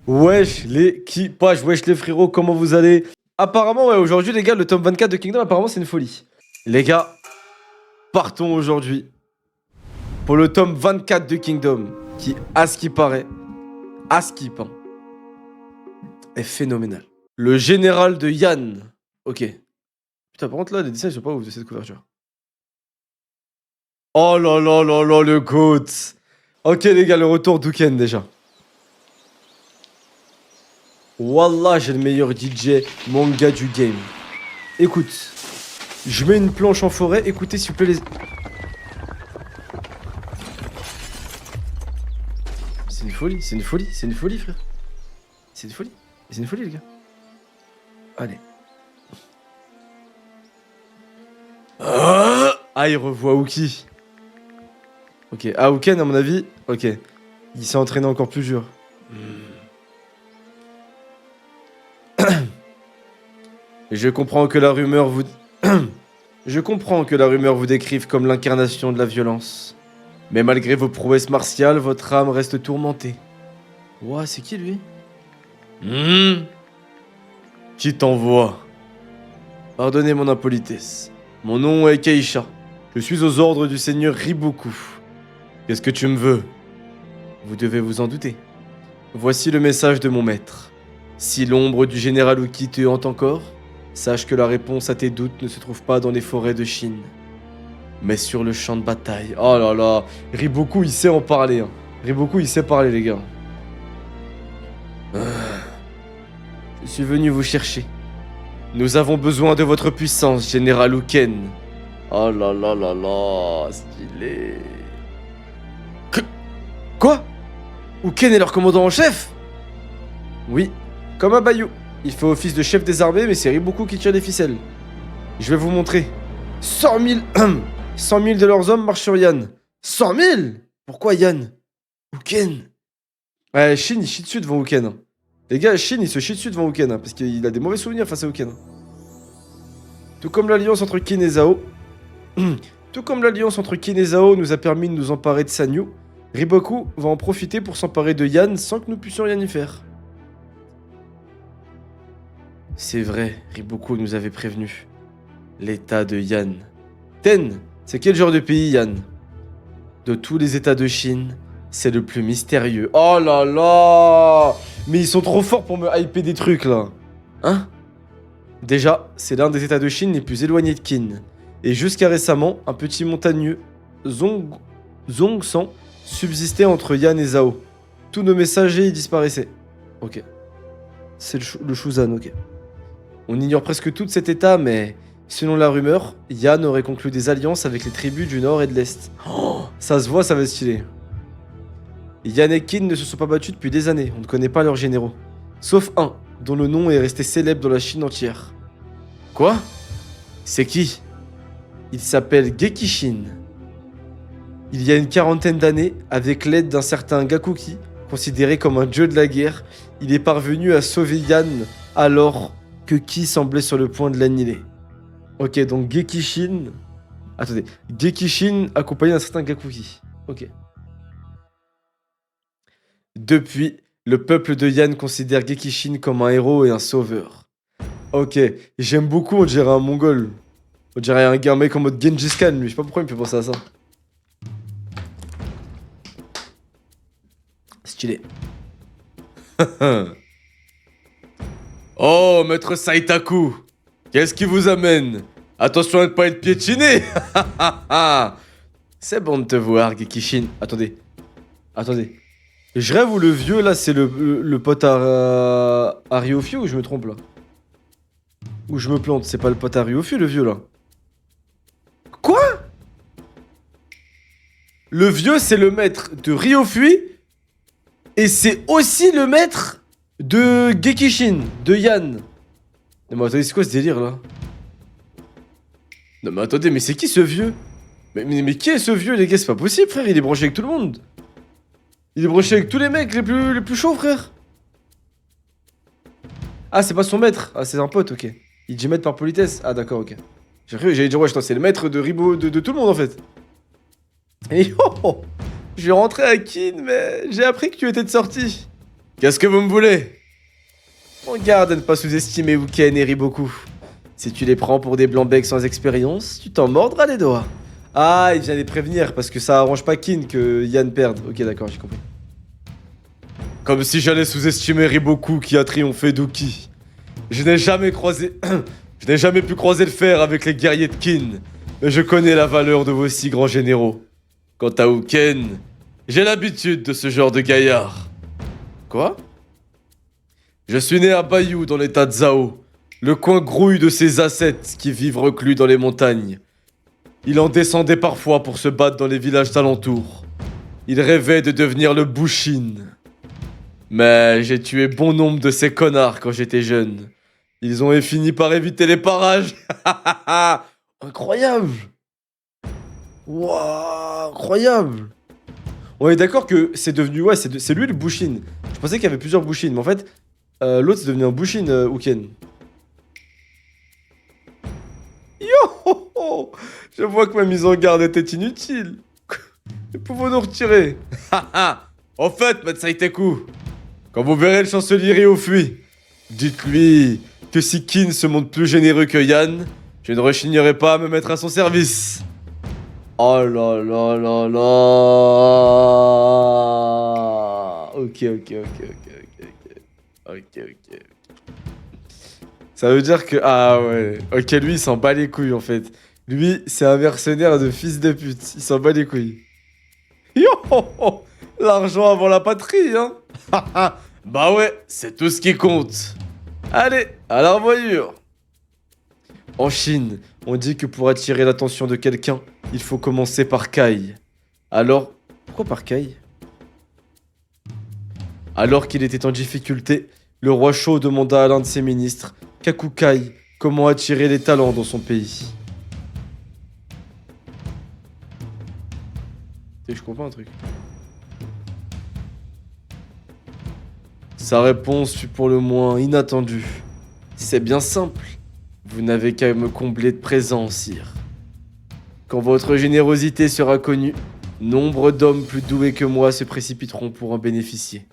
Wesh l'équipage, wesh les frérots, comment vous allez? Apparemment, ouais, aujourd'hui les gars, le tome 24 de Kingdom, apparemment c'est une folie. Les gars, partons aujourd'hui pour le tome 24 de Kingdom, qui, à ce qui paraît, à skip, hein, est phénoménal. Le général de Yann. Ok. Putain, par contre là, les dessins, je sais pas où de cette couverture. Oh là là là là, le GOAT. Ok les gars, le retour d'Uken déjà. Wallah, j'ai le meilleur DJ manga du game. Écoute, je mets une planche en forêt, écoutez s'il vous plaît les... C'est une folie, c'est une folie, c'est une folie frère. C'est une folie, c'est une folie les gars. Allez. Ah, il revoit Uki. Ok, ah Uken à mon avis, ok. Il s'est entraîné encore plus dur. Je comprends que la rumeur vous... Je comprends que la rumeur vous décrive comme l'incarnation de la violence. Mais malgré vos prouesses martiales, votre âme reste tourmentée. Ouah, c'est qui lui? Qui t'envoie? Pardonnez mon impolitesse. Mon nom est Keisha. Je suis aux ordres du seigneur Riboku. Qu'est-ce que tu me veux? Vous devez vous en douter. Voici le message de mon maître. Si l'ombre du général Uki te hante encore, sache que la réponse à tes doutes ne se trouve pas dans les forêts de Chine, mais sur le champ de bataille. Oh là là, Riboku il sait en parler. Hein. Riboku il sait parler les gars. Je suis venu vous chercher. Nous avons besoin de votre puissance, général Uken. Oh là là là là, stylé. Quoi? Uken est leur commandant en chef? Oui, comme à Bayou. Il fait office de chef des armées, mais c'est Riboku qui tire les ficelles. Je vais vous montrer. 100 000... 100 000 de leurs hommes marchent sur Yann. 100 000? Pourquoi Yann? Uken? Ouais, Shin il chie dessus devant Uken. Hein. Les gars, Shin il se chie dessus devant Uken, hein, parce qu'il a des mauvais souvenirs face à Uken. Tout comme l'alliance entre Kin et Zhao... Tout comme l'alliance entre Kin et Zhao nous a permis de nous emparer de Sanyu, Riboku va en profiter pour s'emparer de Yann sans que nous puissions rien y faire. C'est vrai, Riboku nous avait prévenu. L'état de Yann. Ten, c'est quel genre de pays, Yann? De tous les états de Chine, c'est le plus mystérieux. Oh là là! Mais ils sont trop forts pour me hyper des trucs, là. Hein? Déjà, c'est l'un des états de Chine les plus éloignés de Qin. Et jusqu'à récemment, un petit montagneux, Zhongsan, subsistait entre Yann et Zhao. Tous nos messagers y disparaissaient. Ok. C'est le Shuzan, ok. On ignore presque tout de cet état, mais selon la rumeur, Yann aurait conclu des alliances avec les tribus du nord et de l'est. Oh, ça se voit, ça va être stylé. Yann et Qin ne se sont pas battus depuis des années, on ne connaît pas leurs généraux. Sauf un, dont le nom est resté célèbre dans la Chine entière. Quoi? C'est qui? Il s'appelle Gekishin. Il y a une quarantaine d'années, avec l'aide d'un certain Gakuki, considéré comme un dieu de la guerre, il est parvenu à sauver Yann alors que Ki semblait sur le point de l'annihiler. Ok, donc Gekishin... Attendez, Gekishin accompagné d'un certain Gakuki. Ok. Depuis, le peuple de Yann considère Gekishin comme un héros et un sauveur. Ok, j'aime beaucoup, on dirait un mongol. On dirait un mec en mode Genghis Khan, lui. Je sais pas pourquoi il me fait penser à ça. Stylé. Oh, maître Saitaku, qu'est-ce qui vous amène? Attention à ne pas être piétiné. C'est bon de te voir, Gekishin. Attendez. Attendez. Je rêve où le vieux, là, c'est le pote à Ryofu ou je me trompe, là? Ou je me plante, c'est pas le pote à Ryofu, le vieux, là? Quoi? Le vieux, c'est le maître de Ryofu et c'est aussi le maître de Gekishin, de Yann. Non mais attendez, c'est quoi ce délire là? Non mais attendez, mais c'est qui ce vieux? Mais qui est ce vieux les gars? C'est pas possible frère, il est branché avec tout le monde. Il est branché avec tous les mecs les plus chauds frère. Ah c'est pas son maître, ah c'est un pote, ok. Il dit maître par politesse, ah d'accord, ok. J'allais dire ouais, c'est le maître de Ribo, de tout le monde en fait. Et oh, je vais rentrer à Kin, mais j'ai appris que tu étais de sortie. Qu'est-ce que vous me voulez? On garde à ne pas sous-estimer Uken et Riboku. Si tu les prends pour des blancs-becs sans expérience, tu t'en mordras les doigts. Ah, il vient les prévenir parce que ça arrange pas Kin que Yann perde. Ok, d'accord, j'ai compris. Comme si j'allais sous-estimer Riboku qui a triomphé d'Uki. Je n'ai jamais croisé... je n'ai jamais pu croiser le fer avec les guerriers de Kin. Mais je connais la valeur de vos si grands généraux. Quant à Uken, j'ai l'habitude de ce genre de gaillard. Quoi? Je suis né à Bayou dans l'état de Zhao. Le coin grouille de ces ascètes qui vivent reclus dans les montagnes. Il en descendait parfois pour se battre dans les villages alentours. Il rêvait de devenir le Bushin. Mais j'ai tué bon nombre de ces connards quand j'étais jeune. Ils ont fini par éviter les parages. Incroyable. Waouh, incroyable. On est d'accord que c'est devenu... Ouais, c'est lui le Bushin. Je pensais qu'il y avait plusieurs Bushin, mais en fait, l'autre c'est devenu un Bushin, Uken. Yo, je vois que ma mise en garde était inutile. Nous pouvons nous retirer. En fait, Matsaiteku, quand vous verrez le chancelier Ryo fuir, dites-lui que si Kin se montre plus généreux que Yann, je ne rechignerai pas à me mettre à son service. Oh là là là là. Ok, ok, ok, ok, ok, ok. Ok, ok. Ça veut dire que... Ah ouais. Ok, lui, il s'en bat les couilles, en fait. Lui, c'est un mercenaire de fils de pute. Il s'en bat les couilles. Yo, l'argent avant la patrie, hein. Bah ouais, c'est tout ce qui compte. Allez, à la revoyure. En Chine, on dit que pour attirer l'attention de quelqu'un, il faut commencer par Kai. Alors, pourquoi par Kai? Alors qu'il était en difficulté, le roi Shō demanda à l'un de ses ministres, Kakukai, comment attirer les talents dans son pays. Je comprends un truc. Sa réponse fut pour le moins inattendue. C'est bien simple. Vous n'avez qu'à me combler de présents, sire. Quand votre générosité sera connue, nombre d'hommes plus doués que moi se précipiteront pour en bénéficier.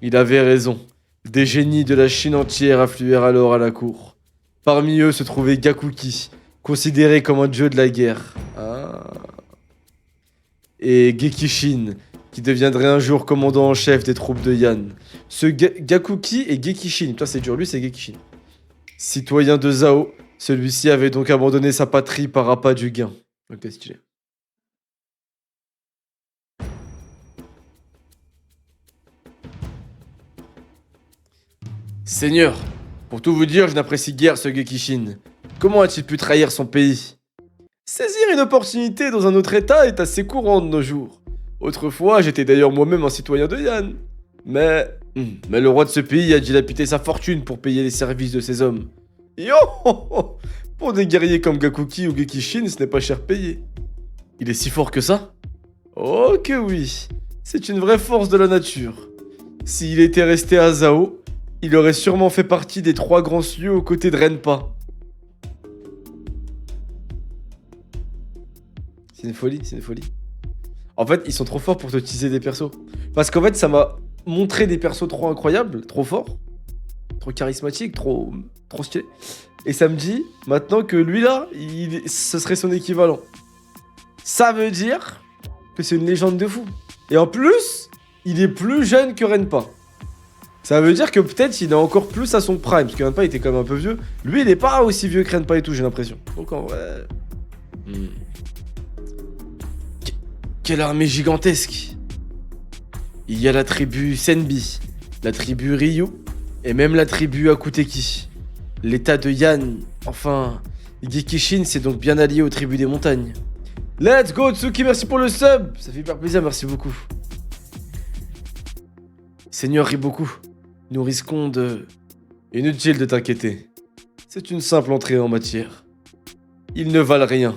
Il avait raison. Des génies de la Chine entière affluèrent alors à la cour. Parmi eux se trouvait Gakuki, considéré comme un dieu de la guerre. Ah. Et Gekishin, qui deviendrait un jour commandant en chef des troupes de Yan. Ce Gakuki et Gekishin, putain c'est dur, lui c'est Gekishin. Citoyen de Zhao, celui-ci avait donc abandonné sa patrie par appât du gain. Ok, stylé. Seigneur, pour tout vous dire, je n'apprécie guère ce Gekishin. Comment a-t-il pu trahir son pays? Saisir une opportunité dans un autre état est assez courant de nos jours. Autrefois, j'étais d'ailleurs moi-même un citoyen de Yan. Mais le roi de ce pays a dilapidé sa fortune pour payer les services de ses hommes. Yo, pour des guerriers comme Gakuki ou Gekishin, ce n'est pas cher payé. Il est si fort que ça? Oh que oui, c'est une vraie force de la nature. S'il était resté à Zhao, il aurait sûrement fait partie des 3 grands cieux aux côtés de Renpa. C'est une folie, c'est une folie. En fait, ils sont trop forts pour te teaser des persos. Parce qu'en fait, ça m'a montré des persos trop incroyables, trop forts, trop charismatiques, trop stylés. Et ça me dit, maintenant que lui là, ce serait son équivalent. Ça veut dire que c'est une légende de fou. Et en plus, il est plus jeune que Renpa. Ça veut dire que peut-être il est encore plus à son prime. Parce que Renpa était quand même un peu vieux. Lui, il est pas aussi vieux que Renpa et tout, j'ai l'impression. Donc en vrai... Quelle armée gigantesque! Il y a la tribu Senbi, la tribu Ryu, et même la tribu Akuteki. L'état de Yan, enfin... Gekishin s'est donc bien allié aux tribus des montagnes. Let's go Tsuki, merci pour le sub! Ça fait hyper plaisir, merci beaucoup. Seigneur Riboku, nous risquons de... Inutile de t'inquiéter. C'est une simple entrée en matière. Ils ne valent rien.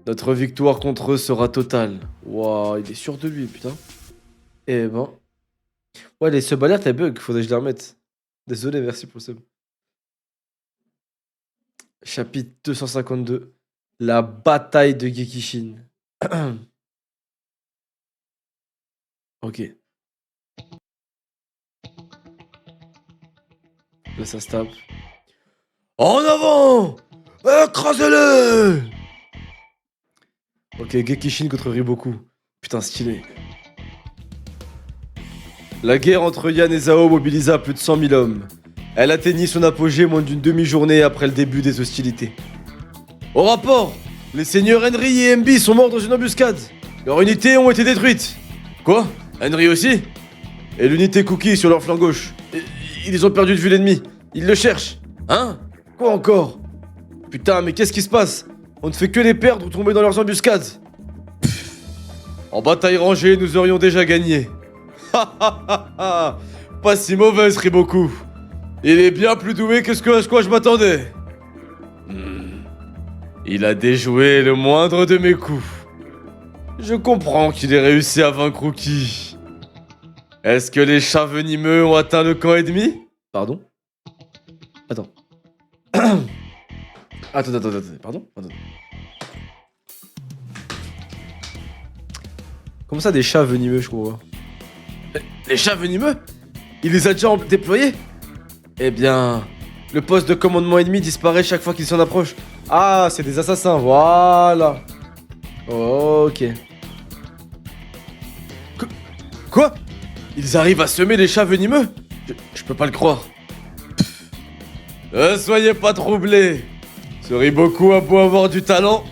Notre victoire contre eux sera totale. Waouh, il est sûr de lui, putain. Eh ben... Ouais, les subs alertes, elles bug, faudrait que je les remette. Désolé, merci pour le sub. Chapitre 252. La bataille de Gekishin. Ok. Là, ça se tape. En avant! Écrasez-le! Ok, Gekishin contre Riboku. Putain, stylé. La guerre entre Yan et Zhao mobilisa plus de 100 000 hommes. Elle atteignit son apogée moins d'une demi-journée après le début des hostilités. Au rapport, les seigneurs Henry et MB sont morts dans une embuscade. Leurs unités ont été détruites. Quoi? Henry aussi? Et l'unité Cookie sur leur flanc gauche. Ils ont perdu de vue l'ennemi. Ils le cherchent. Hein? Quoi encore? Putain, mais qu'est-ce qui se passe? On ne fait que les perdre ou tomber dans leurs embuscades. Pff. En bataille rangée, nous aurions déjà gagné. Ha ha ha ha. Pas si mauvaise, Riboku. Il est bien plus doué que ce à quoi je m'attendais. Il a déjoué le moindre de mes coups. Je comprends qu'il ait réussi à vaincre Rookie. Est-ce que les chats venimeux ont atteint le camp ennemi? Pardon? Attends. Attends, pardon? Attends. Comment ça, des chats venimeux, je crois? Les chats venimeux? Il les a déjà déployés? Eh bien, le poste de commandement ennemi disparaît chaque fois qu'il s'en approche. Ah, c'est des assassins, voilà. Ok. Quoi? Ils arrivent à semer les chats venimeux? Je peux pas le croire. Ne soyez pas troublés. Ce Riboku a beau avoir du talent,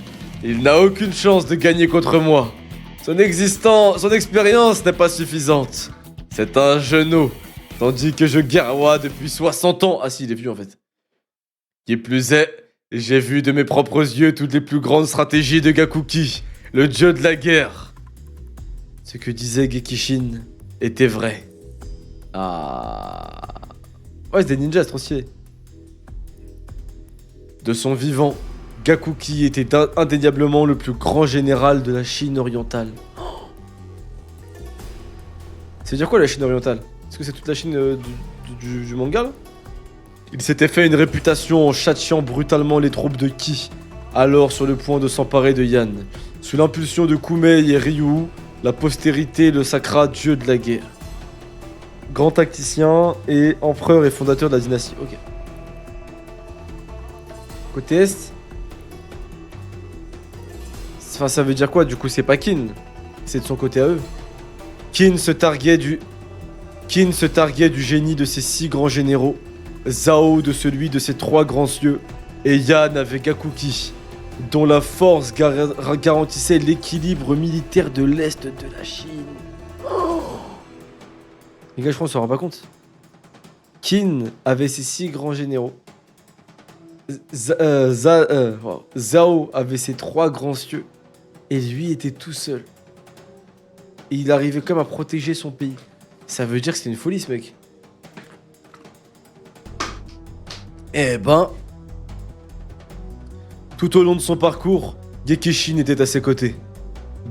il n'a aucune chance de gagner contre moi. Son expérience n'est pas suffisante. C'est un genou, tandis que je guerroie depuis 60 ans. Ah si, il est vieux en fait. Qui plus est, j'ai vu de mes propres yeux toutes les plus grandes stratégies de Gakuki, le dieu de la guerre. Ce que disait Gekishin était vrai. Ah... Ouais, c'est des ninjas, c'est trop stylé. De son vivant, Gakuki était indéniablement le plus grand général de la Chine orientale. Oh. Ça veut dire quoi la Chine orientale? Est-ce que c'est toute la Chine du manga là? Il s'était fait une réputation en châtiant brutalement les troupes de Qi, alors sur le point de s'emparer de Yan. Sous l'impulsion de Kumei et Ryu, la postérité le sacra dieu de la guerre. Grand tacticien et empereur et fondateur de la dynastie. Ok. Côté Est. Enfin, ça veut dire quoi? Du coup, c'est pas Qin. C'est de son côté à eux. Qin se targuait du génie de ses 6 grands généraux. Zhao de celui de ses 3 grands cieux. Et Yan avait Gakuki, dont la force garantissait l'équilibre militaire de l'Est de la Chine. Oh. Les gars, je pense qu'on s'en rend pas compte. Qin avait ses 6 grands généraux. Zhao avait ses 3 grands cieux. Et lui était tout seul. Et il arrivait comme à protéger son pays. Ça veut dire que c'est une folie ce mec. Eh ben... Tout au long de son parcours, Gekishin était à ses côtés.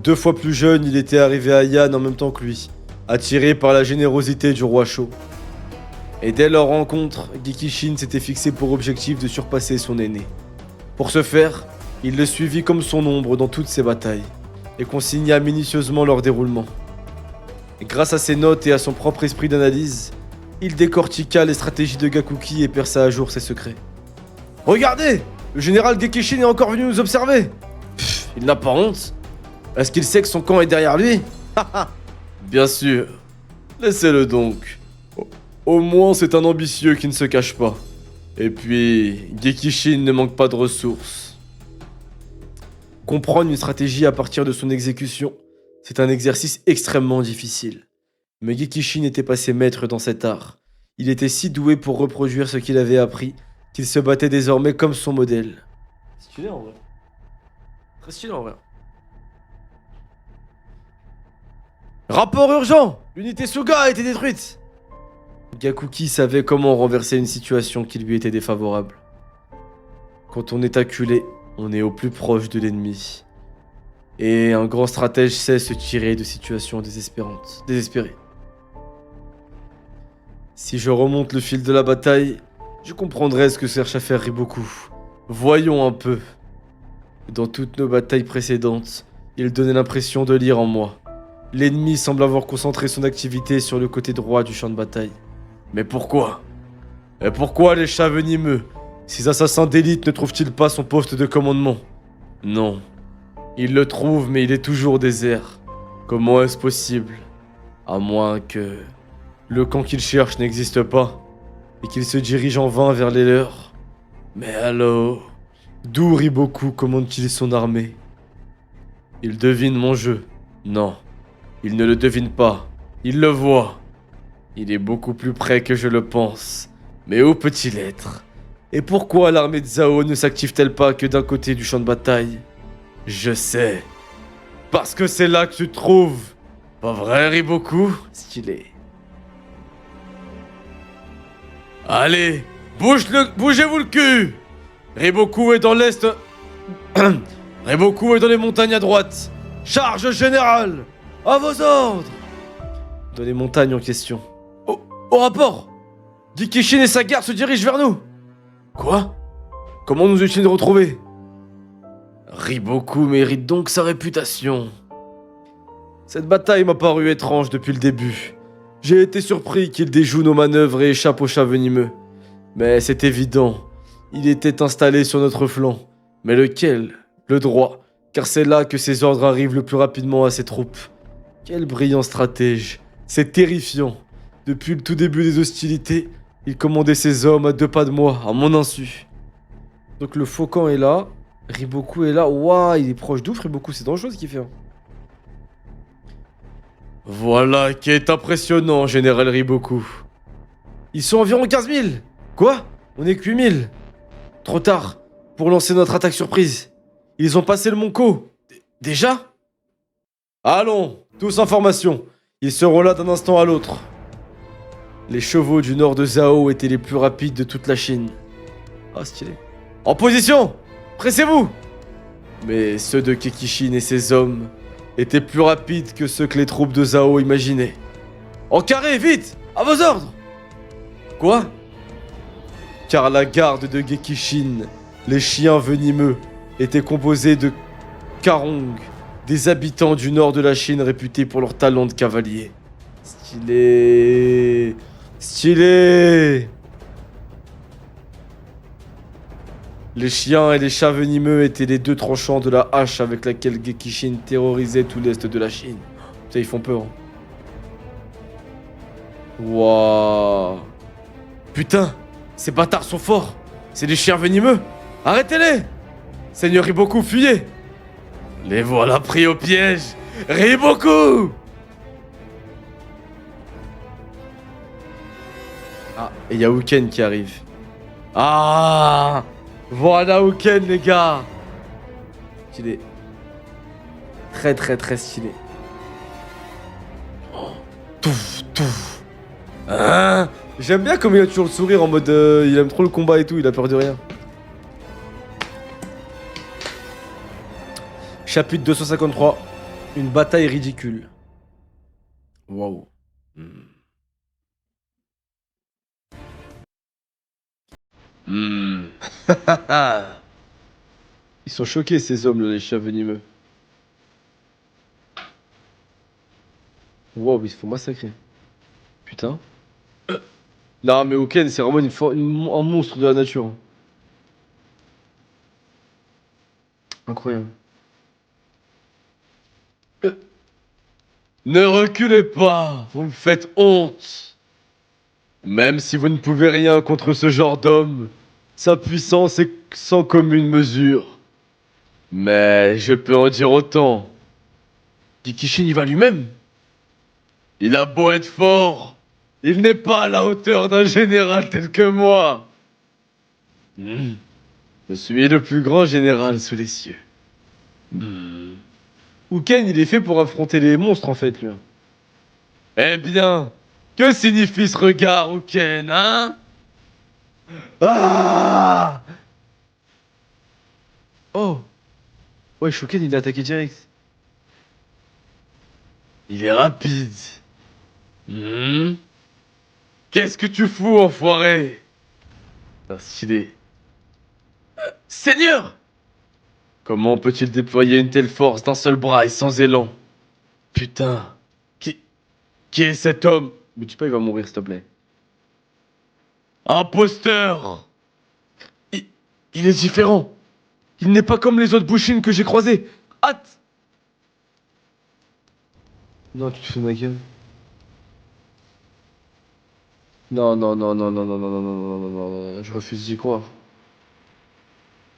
2 fois plus jeune, il était arrivé à Yan en même temps que lui, attiré par la générosité du roi Shō. Et dès leur rencontre, Gekishin s'était fixé pour objectif de surpasser son aîné. Pour ce faire, il le suivit comme son ombre dans toutes ses batailles, et consigna minutieusement leur déroulement. Et grâce à ses notes et à son propre esprit d'analyse, il décortiqua les stratégies de Gakuki et perça à jour ses secrets. « Regardez! Le général Gekishin est encore venu nous observer! Pff, il n'a pas honte! Est-ce qu'il sait que son camp est derrière lui? Haha! Bien sûr! Laissez-le donc! Au moins c'est un ambitieux qui ne se cache pas. Et puis, Gekishin ne manque pas de ressources. » Comprendre une stratégie à partir de son exécution, c'est un exercice extrêmement difficile. Mais Gekishin était passé maître dans cet art. Il était si doué pour reproduire ce qu'il avait appris, qu'il se battait désormais comme son modèle. Stylé en vrai. Très stylé en vrai. Rapport urgent! L'unité Suga a été détruite! Gakuki savait comment renverser une situation qui lui était défavorable. Quand on est acculé, on est au plus proche de l'ennemi. Et un grand stratège sait se tirer de situations désespérées. Si je remonte le fil de la bataille, je comprendrai ce que cherche à faire Riboku. Voyons un peu. Dans toutes nos batailles précédentes, il donnait l'impression de lire en moi. L'ennemi semble avoir concentré son activité sur le côté droit du champ de bataille. Mais pourquoi? Et pourquoi les chats venimeux? Ces assassins d'élite ne trouvent-ils pas son poste de commandement? Non. Ils le trouvent, mais il est toujours désert. Comment est-ce possible? À moins que le camp qu'ils cherchent n'existe pas, et qu'ils se dirigent en vain vers les leurs. Mais alors, d'où Riboku commande-t-il son armée? Il devine mon jeu. Non, il ne le devine pas. Il le voit. Il est beaucoup plus près que je le pense. Mais où peut-il être? Et pourquoi l'armée de Zhao ne s'active-t-elle pas que d'un côté du champ de bataille? Je sais. Parce que c'est là que tu te trouves. Pas vrai, Riboku? Stylé. Allez, bougez-vous le cul! Riboku est dans l'est. Riboku est dans les montagnes à droite. Charge générale! À vos ordres! Dans les montagnes en question. Au rapport! Dikishin et sa garde se dirigent vers nous! Quoi? Comment nous est-il retrouvés? Riboku mérite donc sa réputation. Cette bataille m'a paru étrange depuis le début. J'ai été surpris qu'il déjoue nos manœuvres et échappe aux chats venimeux. Mais c'est évident, il était installé sur notre flanc. Mais lequel? Le droit, car c'est là que ses ordres arrivent le plus rapidement à ses troupes. Quel brillant stratège, c'est terrifiant. Depuis le tout début des hostilités, il commandait ses hommes à 2 pas de moi, à mon insu. Donc le faux camp est là, Riboku est là. Waouh, il est proche d'ouf, Riboku, c'est dangereux ce qu'il fait. Voilà qui est impressionnant, Général Riboku. Ils sont environ 15 000. Quoi? On est que 8 000. Trop tard pour lancer notre attaque surprise. Ils ont passé le Monko. Déjà? Allons, tous en formation. Ils seront là d'un instant à l'autre. Les chevaux du nord de Zhao étaient les plus rapides de toute la Chine. Ah, stylé. En position! Pressez-vous! Mais ceux de Kekishin et ses hommes étaient plus rapides que ceux que les troupes de Zhao imaginaient. En carré, vite! À vos ordres! Quoi? Car la garde de Gekishin, les chiens venimeux, était composée de Karong, des habitants du nord de la Chine réputés pour leur talent de cavalier. Stylé! Stylé! Les chiens et les chats venimeux étaient les 2 tranchants de la hache avec laquelle Gekishin terrorisait tout l'est de la Chine. Putain, ils font peur. Hein. Wouah. Putain, ces bâtards sont forts. C'est des chiens venimeux. Arrêtez-les! Seigneur Riboku, fuyez! Les voilà pris au piège. Riboku! Ah, et y'a Uken qui arrive. Ah! Voilà Uken, les gars! Stylé. Très très très stylé. Oh. Touf, touf. Hein? J'aime bien comme il a toujours le sourire en mode il aime trop le combat et tout, il a peur de rien. Chapitre 253. Une bataille ridicule. Waouh. Ils sont choqués ces hommes, là, les chats venimeux. Wow, ils se font massacrer. Putain. Non, mais Oken, c'est vraiment un monstre de la nature. Incroyable. Ne reculez pas, vous me faites honte. Même si vous ne pouvez rien contre ce genre d'homme, sa puissance est sans commune mesure. Mais je peux en dire autant. Dikishin y va lui-même. Il a beau être fort, il n'est pas à la hauteur d'un général tel que moi. Je suis le plus grand général sous les cieux. Uken, il est fait pour affronter les monstres en fait, lui. Eh bien, que signifie ce regard, Uken, hein? Ah! Oh! Ouais, Uken, il a attaqué direct. Il est rapide. Qu'est-ce que tu fous, enfoiré? Ah, stylé. Seigneur! Comment peut-il déployer une telle force d'un seul bras et sans élan? Putain. Qui est cet homme? Me dis pas, il va mourir, s'il te plaît. Imposteur! il, il est différent. Il n'est pas comme les autres Bushin que j'ai croisés. Hâte! Non, tu te fais de ma gueule. Non, non, non, non, non, non, non, non, non, non, non, non, non, je refuse d'y croire.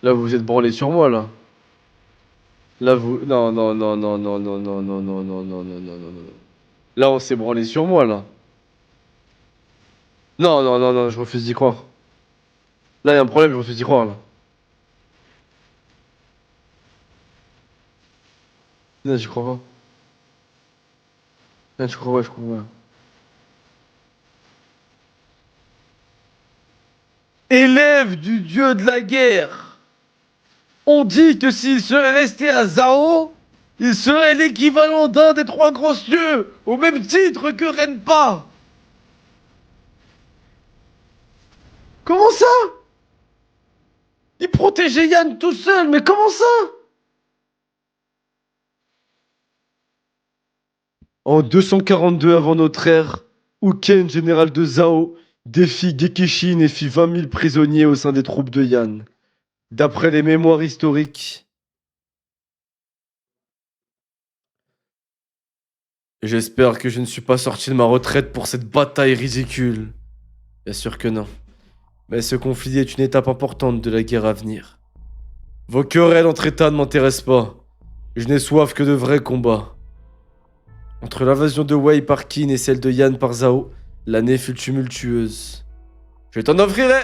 Là, vous vous êtes branlé sur moi, là. Là, vous... Non, non, non, non, non, non, non, non, non, non, non, non, non, non, non. Là, on s'est branlé sur moi, là. Non, non, non, non, je refuse d'y croire. Là, il y a un problème, je refuse d'y croire, là. Non, j'y crois pas. Non, je crois pas, je crois pas. Élève du dieu de la guerre! On dit que s'il serait resté à Zao, il serait l'équivalent d'un des trois grands dieux, au même titre que Renpa! Comment ça? Il protégeait Yann tout seul, mais comment ça? En 242 avant notre ère, Uken, général de Zhao, défie Gekishin et fit 20 000 prisonniers au sein des troupes de Yan. D'après les mémoires historiques. J'espère que je ne suis pas sorti de ma retraite pour cette bataille ridicule. Bien sûr que non. Mais ce conflit est une étape importante de la guerre à venir. Vos querelles entre États ne m'intéressent pas. Je n'ai soif que de vrais combats. Entre l'invasion de Wei par Qin et celle de Yan par Zhao, l'année fut tumultueuse. Je t'en offrirai!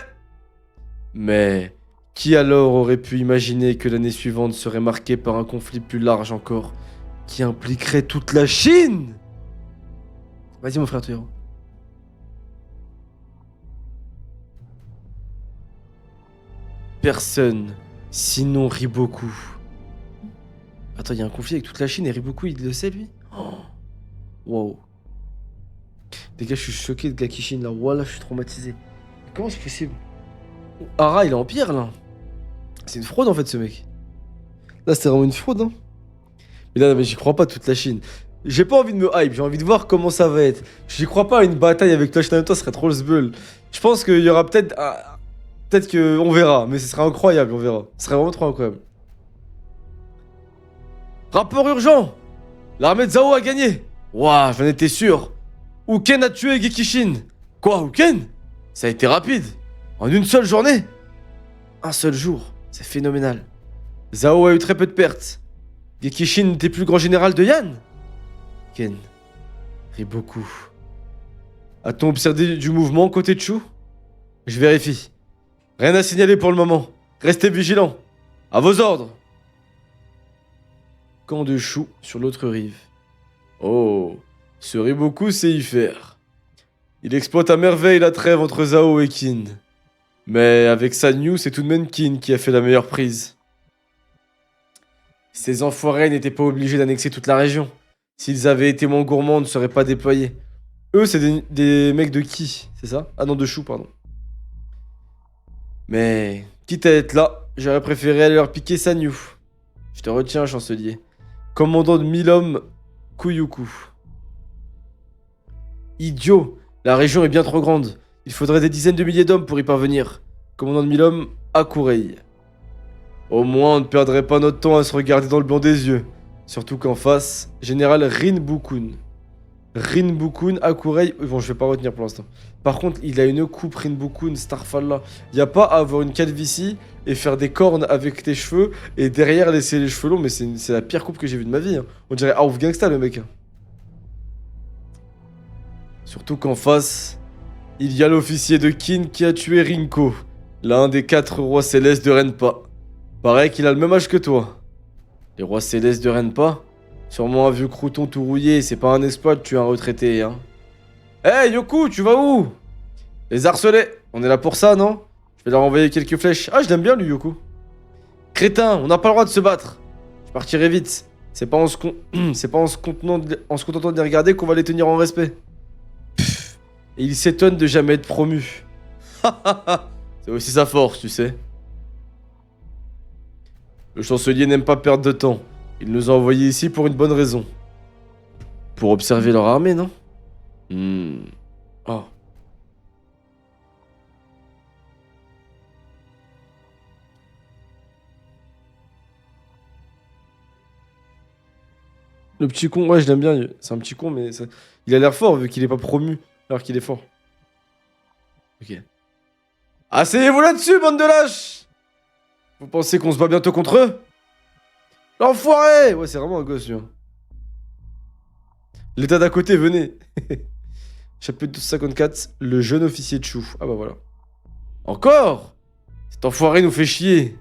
Mais qui alors aurait pu imaginer que l'année suivante serait marquée par un conflit plus large encore, qui impliquerait toute la Chine? Vas-y mon frère Théo. Personne, sinon Riboku. Attends, il y a un conflit avec toute la Chine et Riboku, il le sait lui? Oh. Wow. Les gars, je suis choqué de Gakishin là. Voilà, je suis traumatisé. Comment c'est possible? Ara, il est en pire là. C'est une fraude en fait ce mec. Là, c'était vraiment une fraude, hein. Mais là, mais j'y crois pas toute la Chine. J'ai pas envie de me hype, j'ai envie de voir comment ça va être. J'y crois pas à une bataille avec Clash Naruto, ce serait trop le sbeul. Je pense qu'il y aura peut-être. Peut-être que. On verra, mais ce serait incroyable, on verra. Ce serait vraiment trop incroyable. Rapport urgent! L'armée de Zhao a gagné! Ouah, j'en étais sûr! Uken a tué Gekishin! Quoi, Uken? Ça a été rapide! En une seule journée? Un seul jour, c'est phénoménal. Zhao a eu très peu de pertes. Gekishin n'était plus le grand général de Yan? Ken rit beaucoup. A-t-on observé du mouvement côté de Chu? Je vérifie. Rien à signaler pour le moment. Restez vigilants. À vos ordres. Camp de Chu sur l'autre rive. Oh, ce Riboku sait y faire. Il exploite à merveille la trêve entre Zhao et Qin. Mais avec Sanyu, c'est tout de même Qin qui a fait la meilleure prise. Ces enfoirés n'étaient pas obligés d'annexer toute la région. S'ils avaient été moins gourmands, on ne seraient pas déployés. Eux, c'est des mecs de qui? C'est ça? Ah non, de Chou, pardon. Mais, quitte à être là, j'aurais préféré aller leur piquer Sanyu. Je te retiens, chancelier. Commandant de 1000 hommes, Kuyuku. Idiot! La région est bien trop grande. Il faudrait des dizaines de milliers d'hommes pour y parvenir. Commandant de 1000 hommes, Akurei. Au moins, on ne perdrait pas notre temps à se regarder dans le blanc des yeux. Surtout qu'en face, général Rinbukun. Rinbukun, Akurei... Bon, je vais pas retenir pour l'instant. Par contre, il a une coupe Rinbukun, Starfall là. Y a pas à avoir une calvitie et faire des cornes avec tes cheveux et derrière laisser les cheveux longs, mais c'est la pire coupe que j'ai vue de ma vie. Hein. On dirait Out of Gangsta le mec. Hein. Surtout qu'en face, il y a l'officier de Qin qui a tué Rinko, l'un des 4 rois célestes de Renpa. Paraît qu'il a le même âge que toi. Les rois célestes de Renpa? Sûrement un vieux crouton tout rouillé, c'est pas un exploit de tuer un retraité, hein. Hey Yoku, tu vas où? Les harcelés, on est là pour ça, non? Je vais leur envoyer quelques flèches. Ah, je l'aime bien lui, Yoku. Crétin, on n'a pas le droit de se battre. Je partirai vite. C'est pas en se contentant de les regarder qu'on va les tenir en respect. Pfff. Et il s'étonne de jamais être promu. C'est aussi sa force, tu sais. Le chancelier n'aime pas perdre de temps. Il nous a envoyés ici pour une bonne raison. Pour observer leur armée, non? Oh. Le petit con, ouais, je l'aime bien. C'est un petit con, mais il a l'air fort vu qu'il est pas promu, alors qu'il est fort. Ok. Asseyez-vous là-dessus, bande de lâches! Vous pensez qu'on se bat bientôt contre eux? L'enfoiré! Ouais, c'est vraiment un gosse, lui. Hein. L'état d'à côté, venez. Chapitre 54, le jeune officier de Chou. Ah bah voilà. Encore? Cet enfoiré nous fait chier.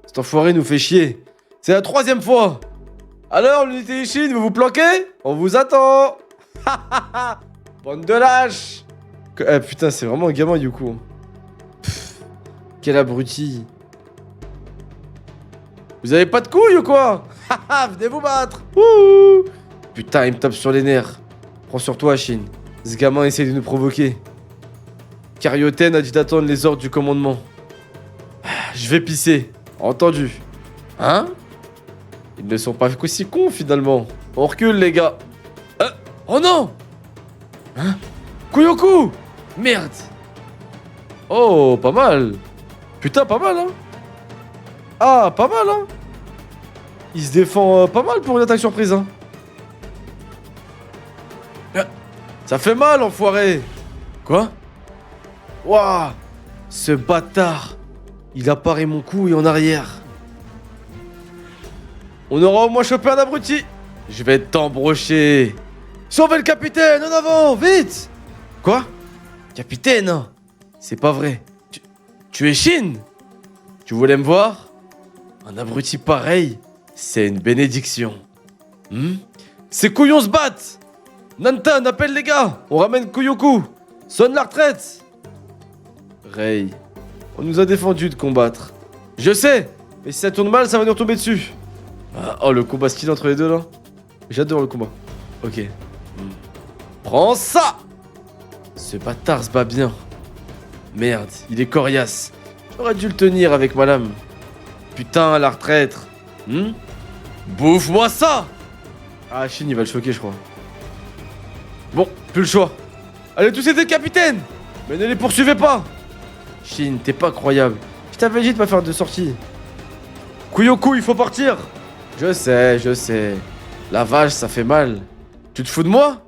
Cet enfoiré nous fait chier. C'est la 3e fois. Alors, l'unité Ishin, vous vous planquez? On vous attend. Bande de lâches. Eh putain, c'est vraiment un gamin, Yuko. Pff, quel abruti. Vous avez pas de couilles ou quoi? Haha, venez vous battre. Ouh. Putain, il me tape sur les nerfs. Prends sur toi, Shin. Ce gamin essaie de nous provoquer. Karyoten a dit d'attendre les ordres du commandement. Je vais pisser. Entendu. Hein? Ils ne sont pas aussi cons, finalement. On recule, les gars. Oh non! Hein? Kuyoku! Merde! Oh, pas mal. Putain, pas mal, hein? Ah, pas mal, hein? Il se défend pas mal pour une attaque surprise, hein? Ça fait mal, enfoiré! Quoi? Waouh! Ce bâtard! Il apparaît mon cou et en arrière. On aura au moins chopé un abruti! Je vais t'embrocher! Sauvez le capitaine! En avant! Vite! Quoi? Capitaine? C'est pas vrai. Tu es Shin? Tu voulais me voir? Un abruti pareil, c'est une bénédiction. Ces couillons se battent! Nantan, appelle les gars! On ramène Kuyoku! Sonne la retraite! Rei, on nous a défendu de combattre. Je sais! Mais si ça tourne mal, ça va nous retomber dessus. Ah, oh, le combat stylé entre les deux là. J'adore le combat. Ok. Prends ça! Ce bâtard se bat bien. Merde, il est coriace. J'aurais dû le tenir avec ma lame. Putain, la retraite. Bouffe-moi ça! Ah, Shin, il va le choquer, je crois. Bon, plus le choix. Allez tous aider, capitaine! Mais ne les poursuivez pas! Shin, t'es pas croyable. Je t'avais dit de pas faire de sortie. Kuyoku, il faut partir! Je sais. La vache, ça fait mal. Tu te fous de moi?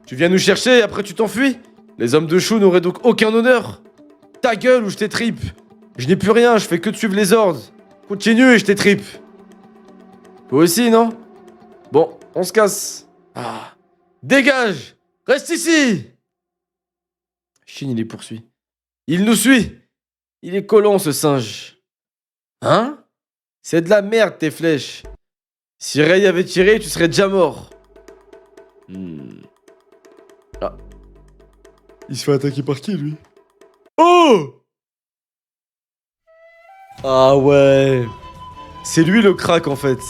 Tu viens nous chercher et après tu t'enfuis? Les hommes de Chou n'auraient donc aucun honneur. Ta gueule ou je t'étripe. Je n'ai plus rien, je fais que de suivre les ordres. Continue et je t'étripe. Toi aussi, non? Bon, on se casse. Ah. Dégage! Reste ici! Shin, il les poursuit. Il nous suit! Il est collant, ce singe. Hein? C'est de la merde, tes flèches. Si Rei avait tiré, tu serais déjà mort. Ah. Il se fait attaquer par qui, lui? Oh! Ah ouais. C'est lui le crack, en fait.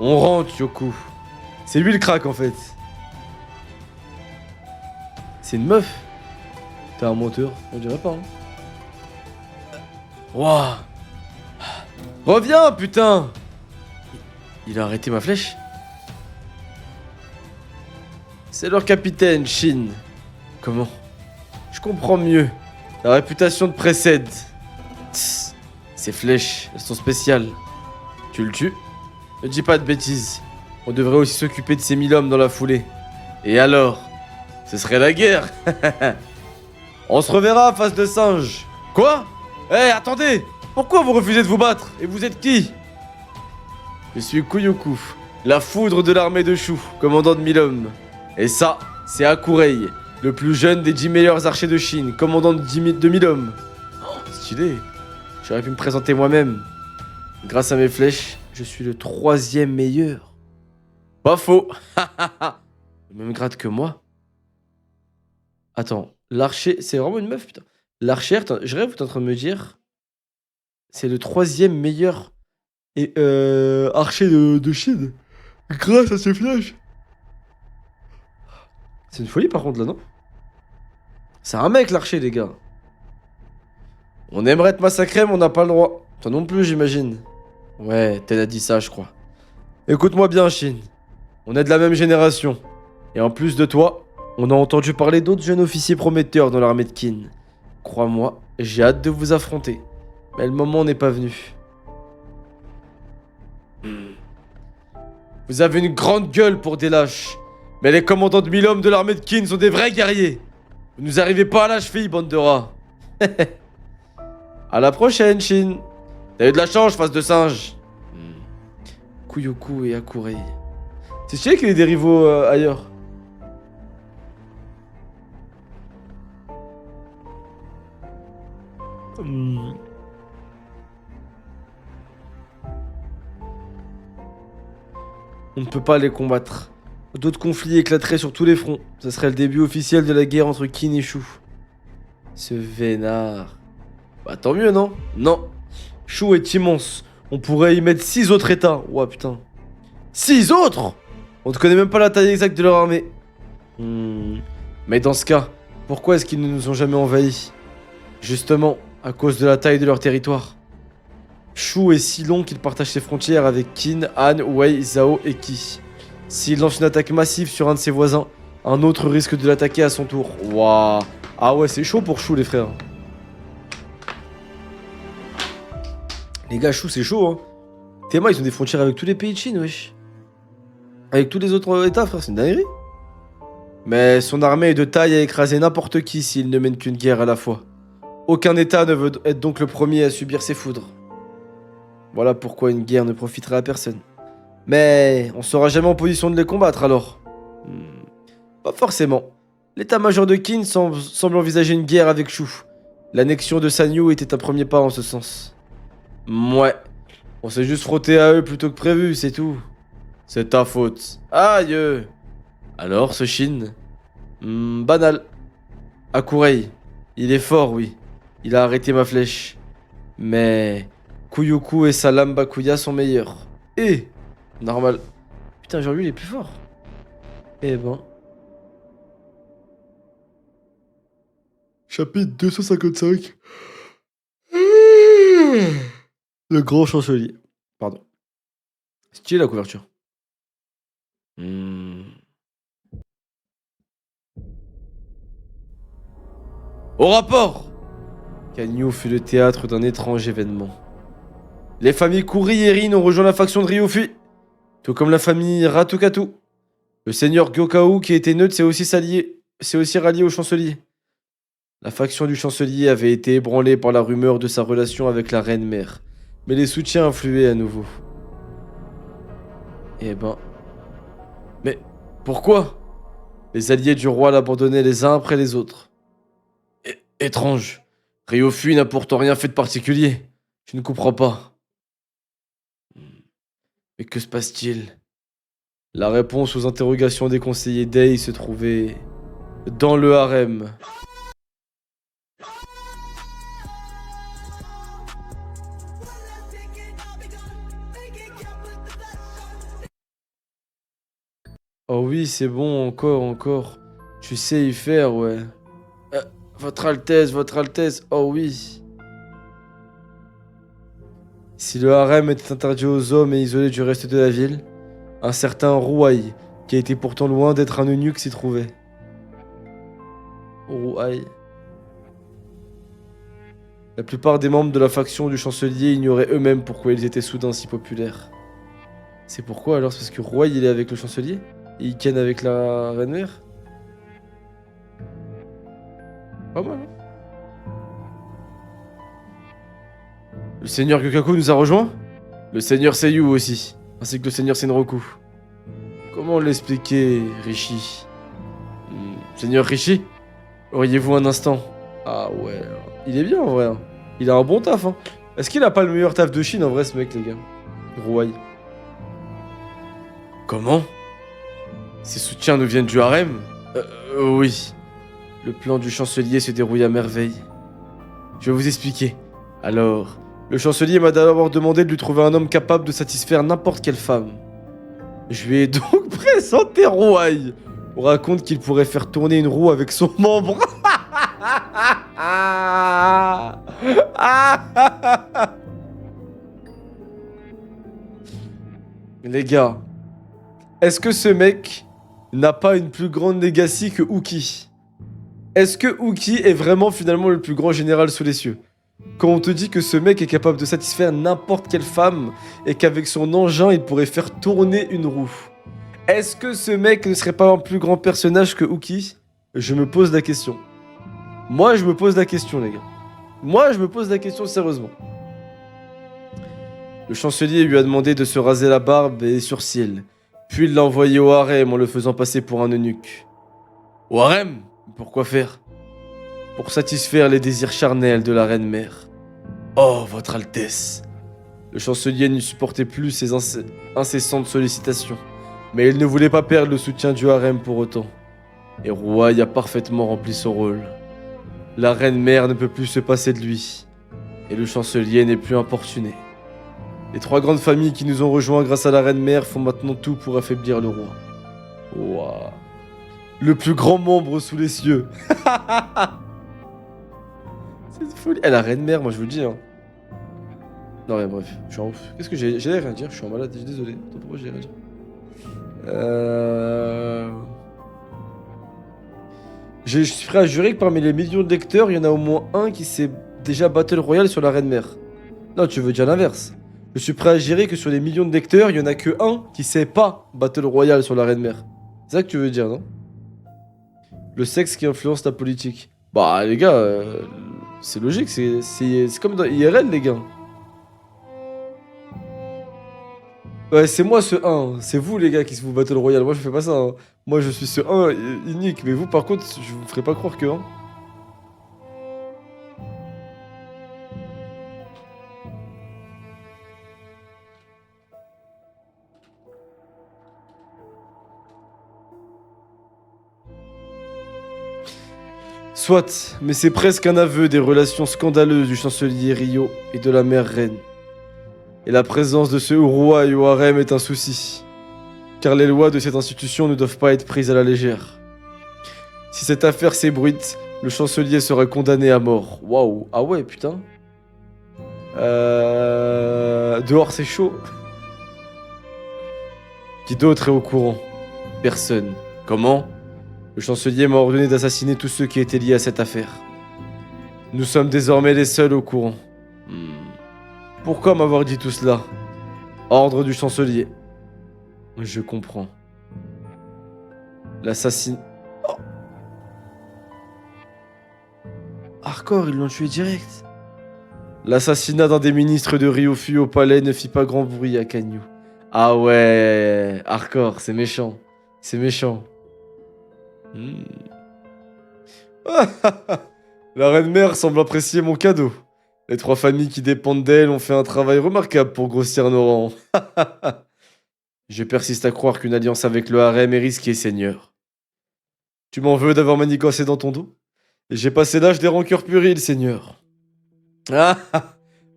On rentre, Yoku. C'est lui le crack, en fait. C'est une meuf. T'es un menteur, on dirait pas. Hein. Wouah. Reviens, putain. Il a arrêté ma flèche. C'est leur capitaine, Shin. Comment? Je comprends mieux. La réputation te précède. Tss, ces flèches, elles sont spéciales. Tu le tues? Ne dis pas de bêtises. On devrait aussi s'occuper de ces 1000 hommes dans la foulée. Et alors? Ce serait la guerre. On se reverra, face de singe. Quoi? Eh, attendez! Pourquoi vous refusez de vous battre? Et vous êtes qui? Je suis Kuyoku, la foudre de l'armée de Chou, commandant de 1000 hommes. Et ça, c'est Hakurei, le plus jeune des 10 meilleurs archers de Chine, commandant de 1000 hommes. Oh, stylé. J'aurais pu me présenter moi-même. Grâce à mes flèches, je suis le 3e meilleur. Pas faux. Le même grade que moi. Attends, l'archer, c'est vraiment une meuf, putain. L'archer, je rêve, t'es en train de me dire, c'est le 3e meilleur archer de Chine. Grâce à ses flèches. C'est une folie par contre là, non? C'est un mec l'archer, les gars. On aimerait te massacrer, mais on n'a pas le droit. Toi non plus, j'imagine. Ouais, Ted a dit ça, je crois. Écoute-moi bien, Shin. On est de la même génération. Et en plus de toi, on a entendu parler d'autres jeunes officiers prometteurs dans l'armée de Qin. Crois-moi, j'ai hâte de vous affronter. Mais le moment n'est pas venu. Vous avez une grande gueule pour des lâches. Mais les commandants de 1000 hommes de l'armée de Qin sont des vrais guerriers. Vous nous arrivez pas à la cheville, bande de rats. À la prochaine, Shin. T'as eu de la chance, face de singe. Kuyoku et Akurei. C'est stylé qu'il y ait des rivaux ailleurs. On ne peut pas les combattre. D'autres conflits éclateraient sur tous les fronts. Ce serait le début officiel de la guerre entre Qin et Shu. Ce vénard. Bah tant mieux, non? Non. Shu est immense. On pourrait y mettre 6 autres états. Ouah putain. 6 autres? On ne connaît même pas la taille exacte de leur armée. Mais dans ce cas, pourquoi est-ce qu'ils ne nous ont jamais envahis? Justement, à cause de la taille de leur territoire. Shu est si long qu'il partage ses frontières avec Qin, Han, Wei, Zhao et Qi. S'il lance une attaque massive sur un de ses voisins, un autre risque de l'attaquer à son tour. Waouh. Ah ouais, c'est chaud pour Shu, les frères. Les gars, Shu, c'est chaud, hein. Tema, ils ont des frontières avec tous les pays de Chine, wesh. Avec tous les autres états, frère, c'est une dinguerie. Mais son armée est de taille à écraser n'importe qui s'il ne mène qu'une guerre à la fois. Aucun état ne veut être donc le premier à subir ses foudres. Voilà pourquoi une guerre ne profiterait à personne. Mais on sera jamais en position de les combattre alors. Pas forcément. L'état-major de Qin semble envisager une guerre avec Shu. L'annexion de Sanyu était un premier pas en ce sens. Ouais. On s'est juste frotté à eux plutôt que prévu, c'est tout. C'est ta faute. Aïe. Alors, ce Shin banal. Akurei. Il est fort, oui. Il a arrêté ma flèche. Mais Kuyoku et sa lame Bakuya sont meilleurs. Et normal. Putain, genre lui, il est plus fort. Eh ben. Chapitre 255. Le grand chancelier. Pardon. Stylé la couverture. Au rapport! Kanyu fut le théâtre d'un étrange événement. Les familles Kuri et Rin ont rejoint la faction de Ryufi, tout comme la famille Ratukatu. Le seigneur Gyokao, qui était neutre, s'est aussi rallié au chancelier. La faction du chancelier avait été ébranlée par la rumeur de sa relation avec la reine-mère, mais les soutiens influaient à nouveau. Eh ben... Mais pourquoi? Les alliés du roi l'abandonnaient les uns après les autres. Étrange. Ryufi n'a pourtant rien fait de particulier. Je ne comprends pas. Mais que se passe-t-il? La réponse aux interrogations des conseillers Dei se trouvait dans le harem. Oh oui, c'est bon, encore. Tu sais y faire, ouais. Votre Altesse, oh oui. Si le harem était interdit aux hommes et isolé du reste de la ville, un certain Rouaï, qui était pourtant loin d'être un eunuque, s'y trouvait. Rouaï. La plupart des membres de la faction du chancelier ignoraient eux-mêmes pourquoi ils étaient soudain si populaires. C'est pourquoi alors? C'est parce que Rouaï il est avec le chancelier? Et il ken avec la reine-mère? Pas mal, hein? Le seigneur Gyokako nous a rejoints? Le seigneur Seiyu aussi, ainsi que le seigneur Senroku. Comment l'expliquer, Rishi? Seigneur Rishi? Auriez-vous un instant? Ah ouais, il est bien en vrai. Hein. Il a un bon taf. Hein. Est-ce qu'il a pas le meilleur taf de Chine en vrai, ce mec, les gars? Rouaï. Comment? Ses soutiens nous viennent du harem? Oui. Le plan du chancelier se déroule à merveille. Je vais vous expliquer. Alors, le chancelier m'a d'abord demandé de lui trouver un homme capable de satisfaire n'importe quelle femme. Je lui ai donc présenté Rouaï. On raconte qu'il pourrait faire tourner une roue avec son membre. Les gars, est-ce que ce mec n'a pas une plus grande legacy que Uki? Est-ce que Uki est vraiment finalement le plus grand général sous les cieux? Quand on te dit que ce mec est capable de satisfaire n'importe quelle femme et qu'avec son engin il pourrait faire tourner une roue. Est-ce que ce mec ne serait pas un plus grand personnage que Uki? Je me pose la question. Moi je me pose la question les gars. Moi je me pose la question sérieusement. Le chancelier lui a demandé de se raser la barbe et les sourcils. Puis il l'a envoyé au harem en le faisant passer pour un eunuque. Au harem? Pourquoi faire? Pour satisfaire les désirs charnels de la reine-mère. Oh, votre Altesse! Le chancelier ne supportait plus ses incessantes sollicitations, mais il ne voulait pas perdre le soutien du harem pour autant. Et Rouaille a parfaitement rempli son rôle. La reine-mère ne peut plus se passer de lui, et le chancelier n'est plus importuné. Les 3 grandes familles qui nous ont rejoints grâce à la reine-mère font maintenant tout pour affaiblir le roi. Waouh! Le plus grand membre sous les cieux! C'est une folie. La reine-mère, moi je vous le dis. Hein. Non, mais bref, je suis en ouf. Qu'est-ce que j'allais rien dire, je suis en malade, je suis désolé. Attends, pourquoi j'allais rien dire Je suis prêt à jurer que parmi les millions de lecteurs, il y en a au moins un qui s'est déjà Battle Royale sur la reine-mère. Non, tu veux dire l'inverse. Je suis prêt à jurer que sur les millions de lecteurs, il y en a que un qui sait pas Battle Royale sur la reine-mère. C'est ça que tu veux dire, non? Le sexe qui influence la politique. Bah, les gars, c'est logique, c'est comme dans IRL, les gars. Ouais, c'est moi ce 1, c'est vous les gars qui se vous Battle Royale, moi je fais pas ça. Hein. Moi je suis ce 1 unique, mais vous par contre, je vous ferai pas croire que. Hein. Soit, mais c'est presque un aveu des relations scandaleuses du chancelier Rio et de la mère reine. Et la présence de ce roi et au harem est un souci, car les lois de cette institution ne doivent pas être prises à la légère. Si cette affaire s'ébruite, le chancelier sera condamné à mort. Waouh, ah ouais, putain. Dehors c'est chaud. Qui d'autre est au courant? Personne. Comment? Le chancelier m'a ordonné d'assassiner tous ceux qui étaient liés à cette affaire. Nous sommes désormais les seuls au courant. Pourquoi m'avoir dit tout cela? Ordre du chancelier. Je comprends. L'assassin... Oh. Hardcore, ils l'ont tué direct. L'assassinat d'un des ministres de Ryofu au palais ne fit pas grand bruit à Kanyu. Ah ouais, hardcore, c'est méchant. C'est méchant. La reine-mère semble apprécier mon cadeau. Les 3 familles qui dépendent d'elle ont fait un travail remarquable pour grossir nos rangs. Je persiste à croire qu'une alliance avec le harem est risquée, Seigneur. Tu m'en veux d'avoir manigancé dans ton dos? J'ai passé l'âge des rancœurs puriles, Seigneur.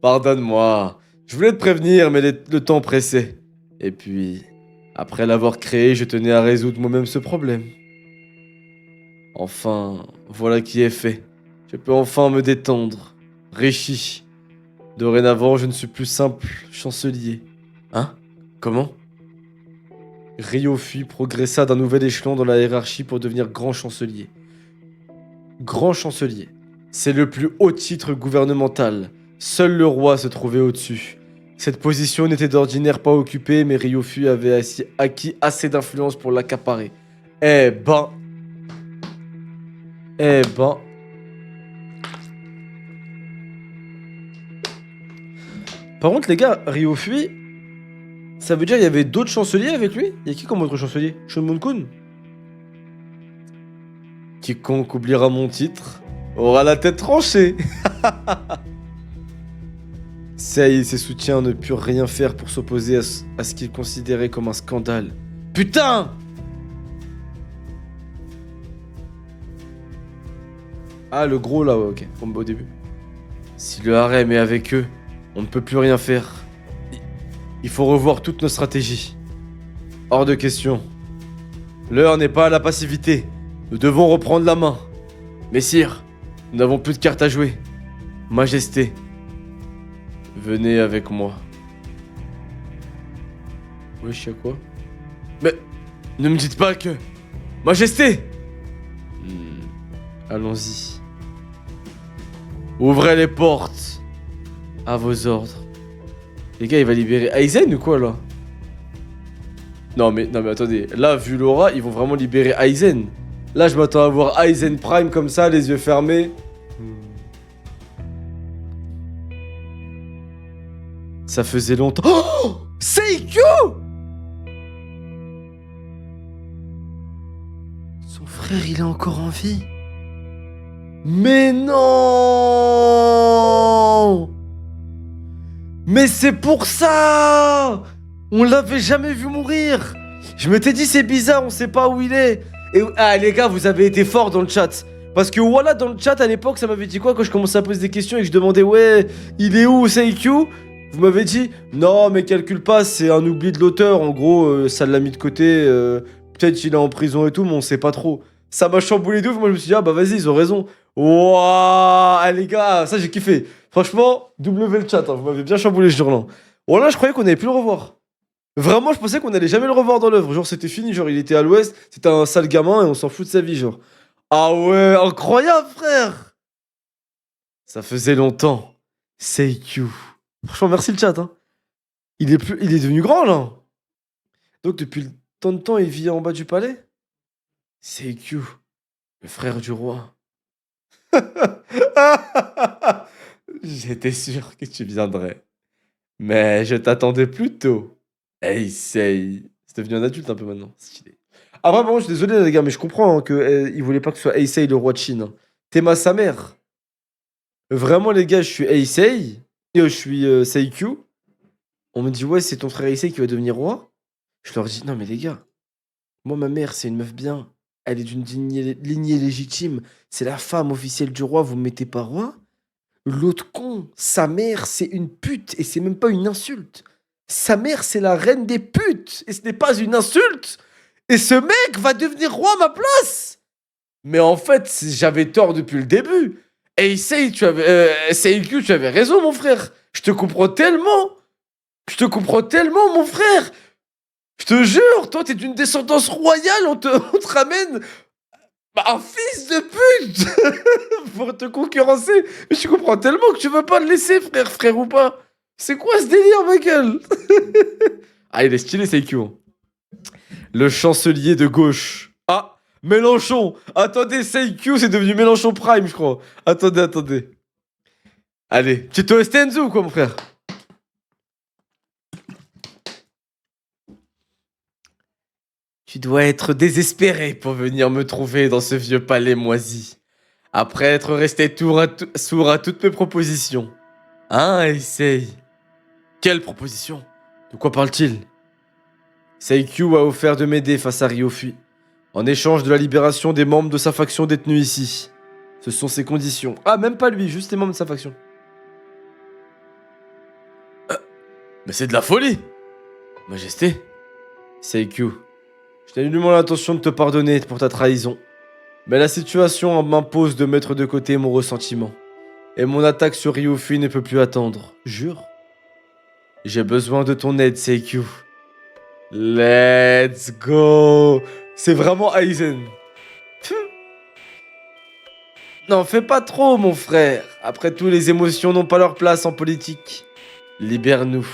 Pardonne-moi. Je voulais te prévenir, mais le temps pressait. Et puis, après l'avoir créé, je tenais à résoudre moi-même ce problème. Enfin, voilà qui est fait. Je peux enfin me détendre. Réchi. Dorénavant, je ne suis plus simple chancelier. Hein? Comment? Ryofu progressa d'un nouvel échelon dans la hiérarchie pour devenir grand chancelier. Grand chancelier. C'est le plus haut titre gouvernemental. Seul le roi se trouvait au-dessus. Cette position n'était d'ordinaire pas occupée, mais Ryofu avait acquis assez d'influence pour l'accaparer. Eh ben... Par contre, les gars, Ryofu, ça veut dire qu'il y avait d'autres chanceliers avec lui? Il y a qui comme autre chancelier? Shunmon-kun? Quiconque oubliera mon titre aura la tête tranchée. Sei et ses soutiens ne purent rien faire pour s'opposer à ce qu'ils considéraient comme un scandale. Putain! Ah, le gros là, ouais, ok, au début. Si le harem est avec eux, on ne peut plus rien faire. Il faut revoir toutes nos stratégies. Hors de question. L'heure n'est pas à la passivité. Nous devons reprendre la main. Messire, nous n'avons plus de cartes à jouer. Majesté, venez avec moi. Wesh, y'a quoi? Mais ne me dites pas que... Majesté! Allons-y. Ouvrez les portes. À vos ordres. Les gars, il va libérer Aizen ou quoi, là? Non mais attendez. Là, vu l'aura, ils vont vraiment libérer Aizen. Là, je m'attends à voir Aizen Prime comme ça, les yeux fermés. Ça faisait longtemps. Oh, Seikyu! Son frère, il est encore en vie. Mais non! Mais c'est pour ça! On l'avait jamais vu mourir! Je m'étais dit, c'est bizarre, on sait pas où il est. Et ah, les gars, vous avez été forts dans le chat. Parce que voilà, dans le chat à l'époque, ça m'avait dit quoi quand je commençais à poser des questions et que je demandais, ouais, il est où Seikyu? Vous m'avez dit, non, mais calcule pas, c'est un oubli de l'auteur. En gros, ça l'a mis de côté. Peut-être qu'il est en prison et tout, mais on sait pas trop. Ça m'a chamboulé de ouf. Moi, je me suis dit, ah bah vas-y, ils ont raison. Wouah, les gars, ça j'ai kiffé. Franchement, W le chat, hein, vous m'avez bien chamboulé ce jour-là. Voilà, je croyais qu'on allait plus le revoir. Vraiment, je pensais qu'on allait jamais le revoir dans l'œuvre. Genre, c'était fini. Genre, il était à l'ouest, c'était un sale gamin et on s'en fout de sa vie, genre. Ah ouais, incroyable, frère. Ça faisait longtemps. Seikyu. Franchement, merci le chat. Hein. Il est devenu grand, là. Donc, depuis tant de temps, il vit en bas du palais. Seikyu, le frère du roi. J'étais sûr que tu viendrais. Mais je t'attendais plus tôt. Heisei. C'est devenu un adulte un peu maintenant. Stylé. Ah vraiment, je suis désolé les gars, mais je comprends hein, que il voulait pas que ce soit Heisei le roi de Chine. Hein. Tema sa mère. Vraiment les gars, je suis Heisei. Je suis Seikyu. On me dit ouais, c'est ton frère Heisei qui va devenir roi. Je leur dis non mais les gars, moi ma mère c'est une meuf bien. Elle est d'une lignée légitime. C'est la femme officielle du roi, vous me mettez pas roi. L'autre con, sa mère c'est une pute et c'est même pas une insulte. Sa mère c'est la reine des putes et ce n'est pas une insulte. Et ce mec va devenir roi à ma place. Mais en fait, j'avais tort depuis le début. Et Seikyu, tu avais raison mon frère. Je te comprends tellement. Je te comprends tellement mon frère. Je te jure, toi t'es d'une descendance royale, on te ramène un fils de pute pour te concurrencer. Mais je comprends tellement que tu veux pas le laisser, frère ou pas. C'est quoi ce délire, ma gueule? Ah, il est stylé, Seikyu. Le chancelier de gauche. Ah, Mélenchon. Attendez, Seikyu, c'est devenu Mélenchon Prime, je crois. Attendez. Allez, tu es Stenzu ou quoi, mon frère? Tu dois être désespéré pour venir me trouver dans ce vieux palais moisi. Après être resté sourd à toutes mes propositions. Hein, essaye. Quelle proposition? De quoi parle-t-il? Seikyu a offert de m'aider face à Ryofui, en échange de la libération des membres de sa faction détenus ici. Ce sont ses conditions. Ah, même pas lui, juste les membres de sa faction. Mais c'est de la folie! Majesté? Seikyu, je n'ai nullement l'intention de te pardonner pour ta trahison. Mais la situation m'impose de mettre de côté mon ressentiment. Et mon attaque sur Ryofui ne peut plus attendre. Jure? J'ai besoin de ton aide, Seikyu. Let's go! C'est vraiment Aizen. N'en fais pas trop, mon frère. Après tout, les émotions n'ont pas leur place en politique. Libère-nous.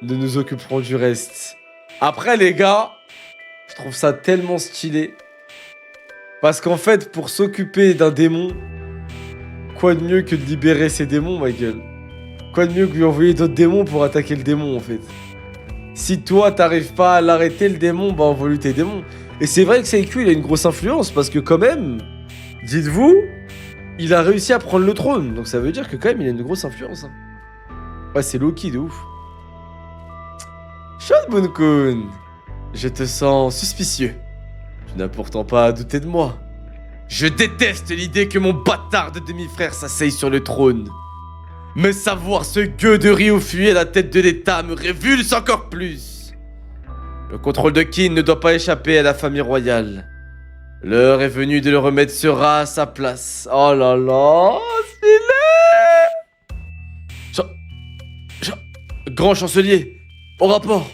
Nous nous occuperons du reste. Après, les gars, je trouve ça tellement stylé. Parce qu'en fait, pour s'occuper d'un démon, quoi de mieux que de libérer ces démons, ma gueule? Quoi de mieux que lui envoyer d'autres démons pour attaquer le démon, en fait? Si toi, t'arrives pas à l'arrêter, le démon, bah envoie-lui tes démons. Et c'est vrai que Seikyu, il a une grosse influence, parce que quand même, dites-vous, il a réussi à prendre le trône. Donc ça veut dire que quand même, il a une grosse influence. Hein. Ouais, c'est Loki de ouf. Shunbun-kun, je te sens suspicieux. Tu n'as pourtant pas à douter de moi. Je déteste l'idée que mon bâtard de demi-frère s'asseye sur le trône. Mais savoir ce gueux de Ryofui à la tête de l'État me révulse encore plus. Le contrôle de Qin ne doit pas échapper à la famille royale. L'heure est venue de le remettre sur à sa place. Oh là là, stylé! Grand chancelier, au rapport.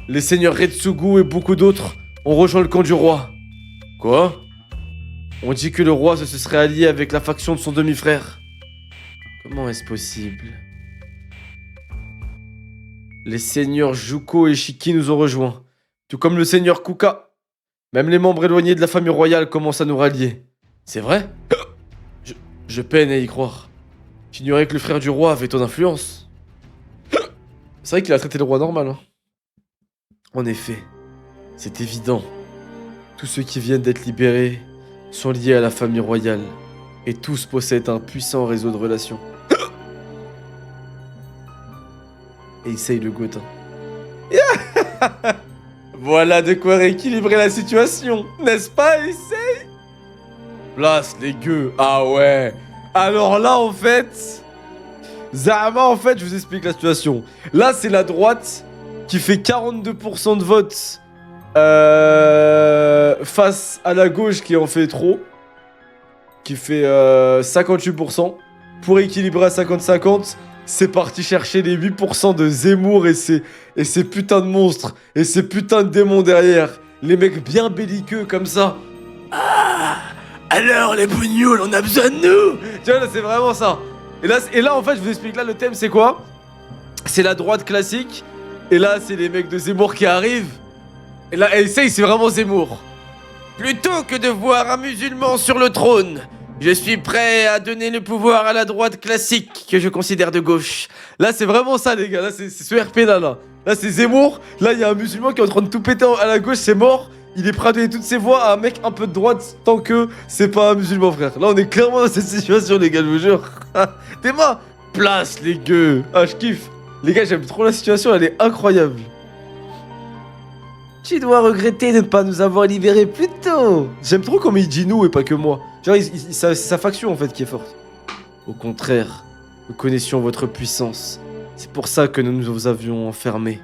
Les seigneurs Retsugu et beaucoup d'autres ont rejoint le camp du roi. Quoi? On dit que le roi se serait allié avec la faction de son demi-frère. Comment est-ce possible? Les seigneurs Juko et Shiki nous ont rejoints, tout comme le seigneur Kuka. Même les membres éloignés de la famille royale commencent à nous rallier. C'est vrai? Je peine à y croire. J'ignorais que le frère du roi avait ton influence. C'est vrai qu'il a traité le roi normal, hein. En effet, c'est évident. Tous ceux qui viennent d'être libérés sont liés à la famille royale, et tous possèdent un puissant réseau de relations. Et essaye le Gotin. Voilà de quoi rééquilibrer la situation, n'est-ce pas, essaye? Place les gueux, ah ouais. Alors là, en fait... Zahama, en fait, je vous explique la situation. Là, c'est la droite qui fait 42% de vote face à la gauche qui en fait trop. Qui fait 58%. Pour équilibrer à 50-50, c'est parti chercher les 8% de Zemmour et ses putains de monstres. Et ces putains de démons derrière. Les mecs bien belliqueux comme ça. Ah, alors les bougnoules, on a besoin de nous. Tu vois, là, c'est vraiment ça. Et là, en fait, je vous explique, là, le thème, c'est quoi? C'est la droite classique. Et là, c'est les mecs de Zemmour qui arrivent. Et là, essaye, c'est vraiment Zemmour. Plutôt que de voir un musulman sur le trône, je suis prêt à donner le pouvoir à la droite classique, que je considère de gauche. Là, c'est vraiment ça, les gars. Là, c'est ce RP là. Là, c'est Zemmour. Là, il y a un musulman qui est en train de tout péter à la gauche, c'est mort. Il est prêt à donner toutes ses voix à un mec un peu de droite tant que c'est pas un musulman, frère. Là, on est clairement dans cette situation, les gars, je vous jure. T'es mort. Place, les gueux. Ah, je kiffe. Les gars, j'aime trop la situation, elle est incroyable. Tu dois regretter de ne pas nous avoir libérés plus tôt. J'aime trop comme il dit nous et pas que moi. Genre, c'est sa faction, en fait, qui est forte. Au contraire, nous connaissions votre puissance. C'est pour ça que nous nous avions enfermés.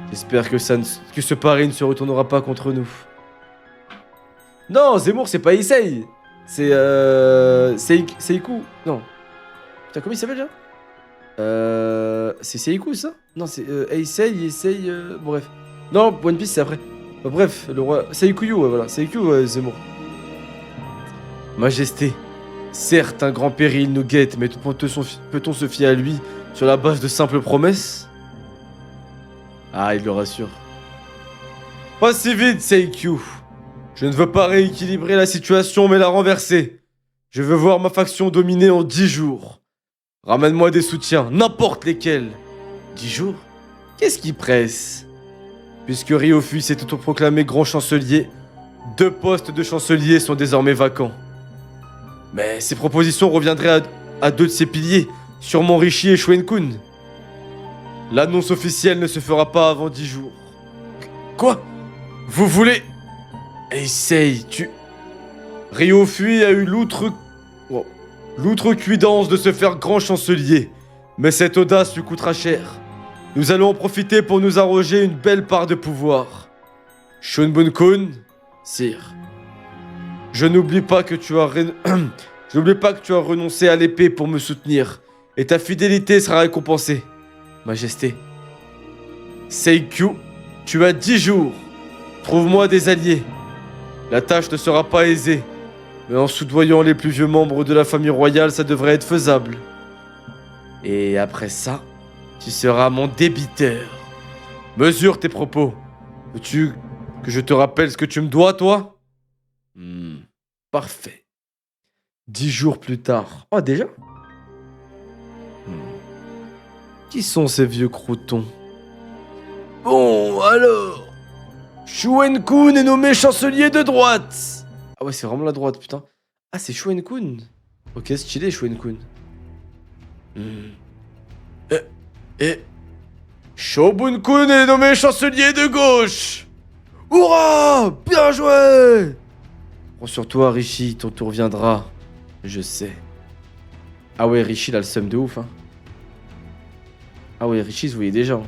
J'espère que ce pari ne se retournera pas contre nous. Non, Zemmour, c'est pas Issei. C'est Seiku. Non. Putain, comment il s'appelle déjà? C'est Seiku, ça? Non, c'est Issei. Bref. Non, One Piece, c'est après. Bref, le roi... Seikuyu, ouais, voilà. Seikuyu, Zemmour. Majesté. Certes, un grand péril nous guette, mais peut-on se fier à lui sur la base de simples promesses? Ah, il le rassure. Pas si vite, Seikyu. Je ne veux pas rééquilibrer la situation, mais la renverser. Je veux voir ma faction dominée en 10 jours. Ramène-moi des soutiens, n'importe lesquels. 10 jours? Qu'est-ce qui presse? Puisque Ryofui s'est autoproclamé grand chancelier, 2 postes de chancelier sont désormais vacants. Mais ces propositions reviendraient à 2 de ses piliers, sûrement Rishi et Shuenkun. L'annonce officielle ne se fera pas avant 10 jours. Quoi? Vous voulez... Essaye, Ryofui a eu l'outrecuidance de se faire grand chancelier, mais cette audace lui coûtera cher. Nous allons en profiter pour nous arroger une belle part de pouvoir. Shunbun-kun, sire. Je n'oublie pas que tu as renoncé à l'épée pour me soutenir, et ta fidélité sera récompensée. Majesté. Seikyu, tu as 10 jours. Trouve-moi des alliés. La tâche ne sera pas aisée, mais en soudoyant les plus vieux membres de la famille royale, ça devrait être faisable. Et après ça, tu seras mon débiteur. Mesure tes propos. Veux-tu que je te rappelle ce que tu me dois, toi? Parfait. 10 jours plus tard. Oh, déjà? Qui sont ces vieux croutons? Bon, alors... Shuenkun est nommé chancelier de droite. Ah ouais, c'est vraiment la droite, putain. Ah, c'est Shuenkun. Ok, stylé, Shuenkun. Shobun-kun est nommé chancelier de gauche. Hurrah! Bien joué! Rassure-toi, Rishi, ton tour viendra. Je sais. Ah ouais, Rishi, il a le seum de ouf, hein. Ah ouais, Rishi, vous voyez déjà.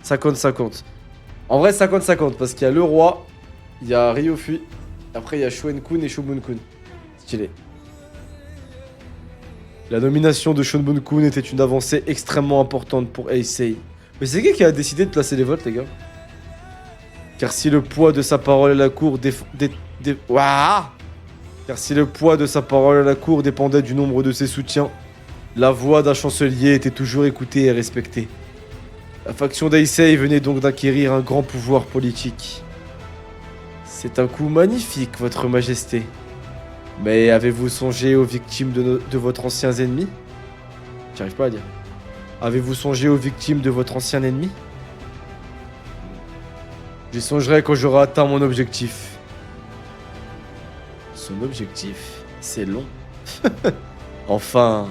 50-50. En vrai, 50-50, parce qu'il y a le roi, il y a Ryofui, après il y a Shuenkun et Shobun-kun. Stylé. La nomination de Shobun-kun était une avancée extrêmement importante pour Eisei. Mais c'est qui a décidé de placer les votes, les gars? Car si le poids de sa parole à la cour Ouah Car si le poids de sa parole à la cour dépendait du nombre de ses soutiens, la voix d'un chancelier était toujours écoutée et respectée. La faction d'Aisei venait donc d'acquérir un grand pouvoir politique. C'est un coup magnifique, votre majesté. Mais avez-vous songé aux victimes de votre ancien ennemi? J'arrive pas à dire. Avez-vous songé aux victimes de votre ancien ennemi? J'y songerai quand j'aurai atteint mon objectif. Son objectif? C'est long. Enfin,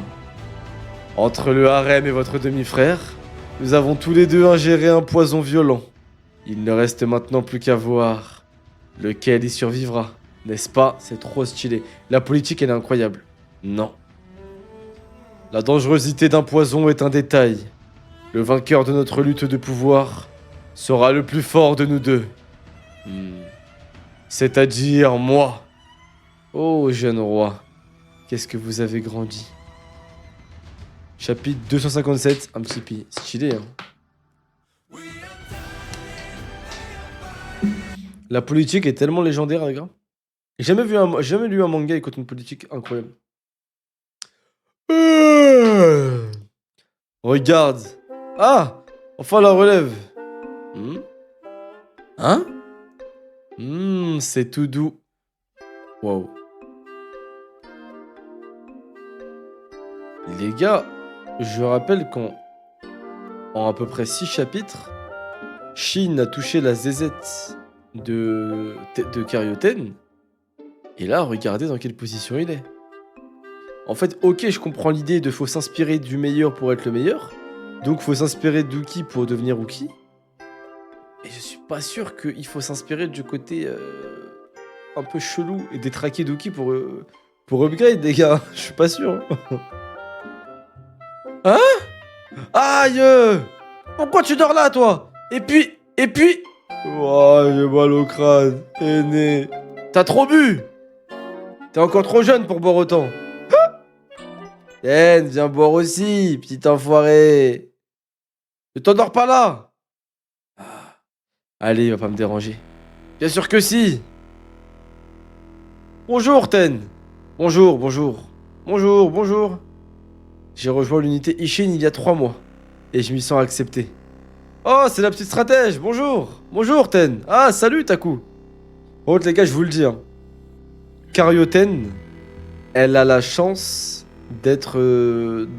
entre le harem et votre demi-frère, nous avons tous les deux ingéré un poison violent. Il ne reste maintenant plus qu'à voir lequel y survivra. N'est-ce pas? C'est trop stylé. La politique, elle est incroyable. Non. La dangerosité d'un poison est un détail. Le vainqueur de notre lutte de pouvoir sera le plus fort de nous deux. C'est-à-dire moi. Oh, jeune roi, qu'est-ce que vous avez grandi. Chapitre 257, un petit peu stylé, hein. La politique est tellement légendaire, les gars. J'ai jamais lu un manga avec une politique incroyable. Regarde. Ah, enfin la relève. Hein? C'est tout doux. Wow. Les gars, je rappelle qu'en à peu près 6 chapitres, Shin a touché la zézette de Karyoten. Et là, regardez dans quelle position il est. En fait, ok, je comprends l'idée de faut s'inspirer du meilleur pour être le meilleur. Donc, faut s'inspirer d'Uki pour devenir Uki. Et je suis pas sûr qu'il faut s'inspirer du côté un peu chelou et détraqué d'Uki pour upgrade, les gars. Je suis pas sûr. Hein? Aïe! Pourquoi tu dors là, toi? Et puis... Oh, j'ai mal au crâne, aîné. T'as trop bu! T'es encore trop jeune pour boire autant. Viens boire aussi, petit enfoiré. Ne t'endors pas là. Allez, va pas me déranger. Bien sûr que si. Bonjour, Ten. Bonjour. J'ai rejoint l'unité Ishin il y a 3 mois. Et je m'y sens accepté. Oh, c'est la petite stratège. Bonjour, Ten. Ah, salut, Taku. Bon, les gars, je vous le dis. Karyoten, elle a la chance d'être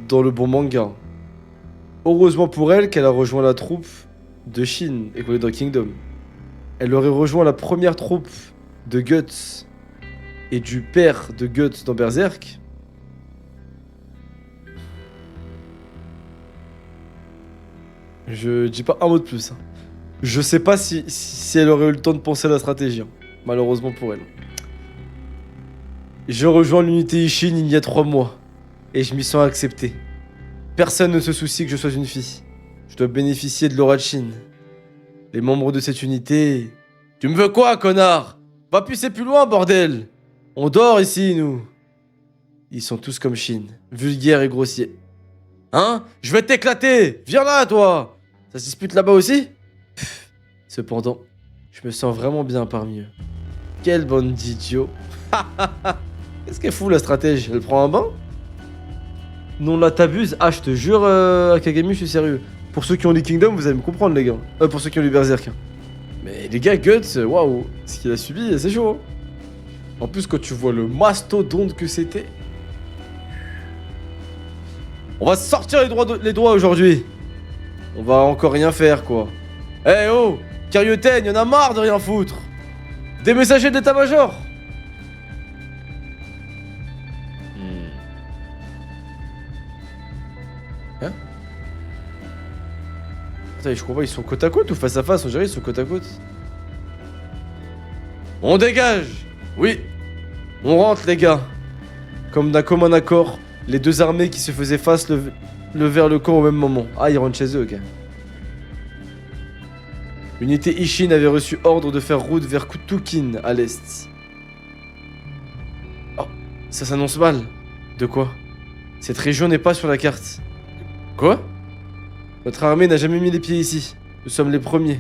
dans le bon manga. Heureusement pour elle qu'elle a rejoint la troupe de Shin et qu'on est dans Kingdom. Elle aurait rejoint la première troupe de Guts et du père de Guts dans Berserk. Je dis pas un mot de plus. Je sais pas si elle aurait eu le temps de penser à la stratégie. Malheureusement pour elle. Je rejoins l'unité Ishin il y a 3 mois. Et je m'y sens accepté. Personne ne se soucie que je sois une fille. Je dois bénéficier de l'aura de Shin. Les membres de cette unité... Tu me veux quoi, connard? Va pisser plus loin, bordel! On dort ici, nous. Ils sont tous comme Shin, vulgaires et grossiers. Hein? Je vais t'éclater! Viens là, toi! Ça se dispute là-bas aussi? Cependant, je me sens vraiment bien parmi eux. Quelle bande d'idiots! Qu'est-ce qu'elle fout, la stratège? Elle prend un bain? Non, là, t'abuses. Ah, je te jure, Akagami, je suis sérieux. Pour ceux qui ont lu Kingdom, vous allez me comprendre, les gars. Pour ceux qui ont lu Berserk. Mais les gars, Guts, waouh, ce qu'il a subi, c'est chaud. En plus, quand tu vois le mastodonte que c'était... On va sortir les doigts aujourd'hui. On va encore rien faire, quoi. Eh oh, Karyoten, y'en a marre de rien foutre. Des messagers d'état-major. Hein? Attends, je comprends, ils sont côte à côte ou face à face? On dirait ils sont côte à côte. On dégage. Oui. On rentre, les gars. Comme d'un commun accord, les deux armées qui se faisaient face levèrent le camp au même moment. Ah, ils rentrent chez eux, ok. L'unité Ishin avait reçu ordre de faire route vers Kutukin, à l'est. Oh, ça s'annonce mal. De quoi? Cette région n'est pas sur la carte. Quoi? Notre armée n'a jamais mis les pieds ici. Nous sommes les premiers.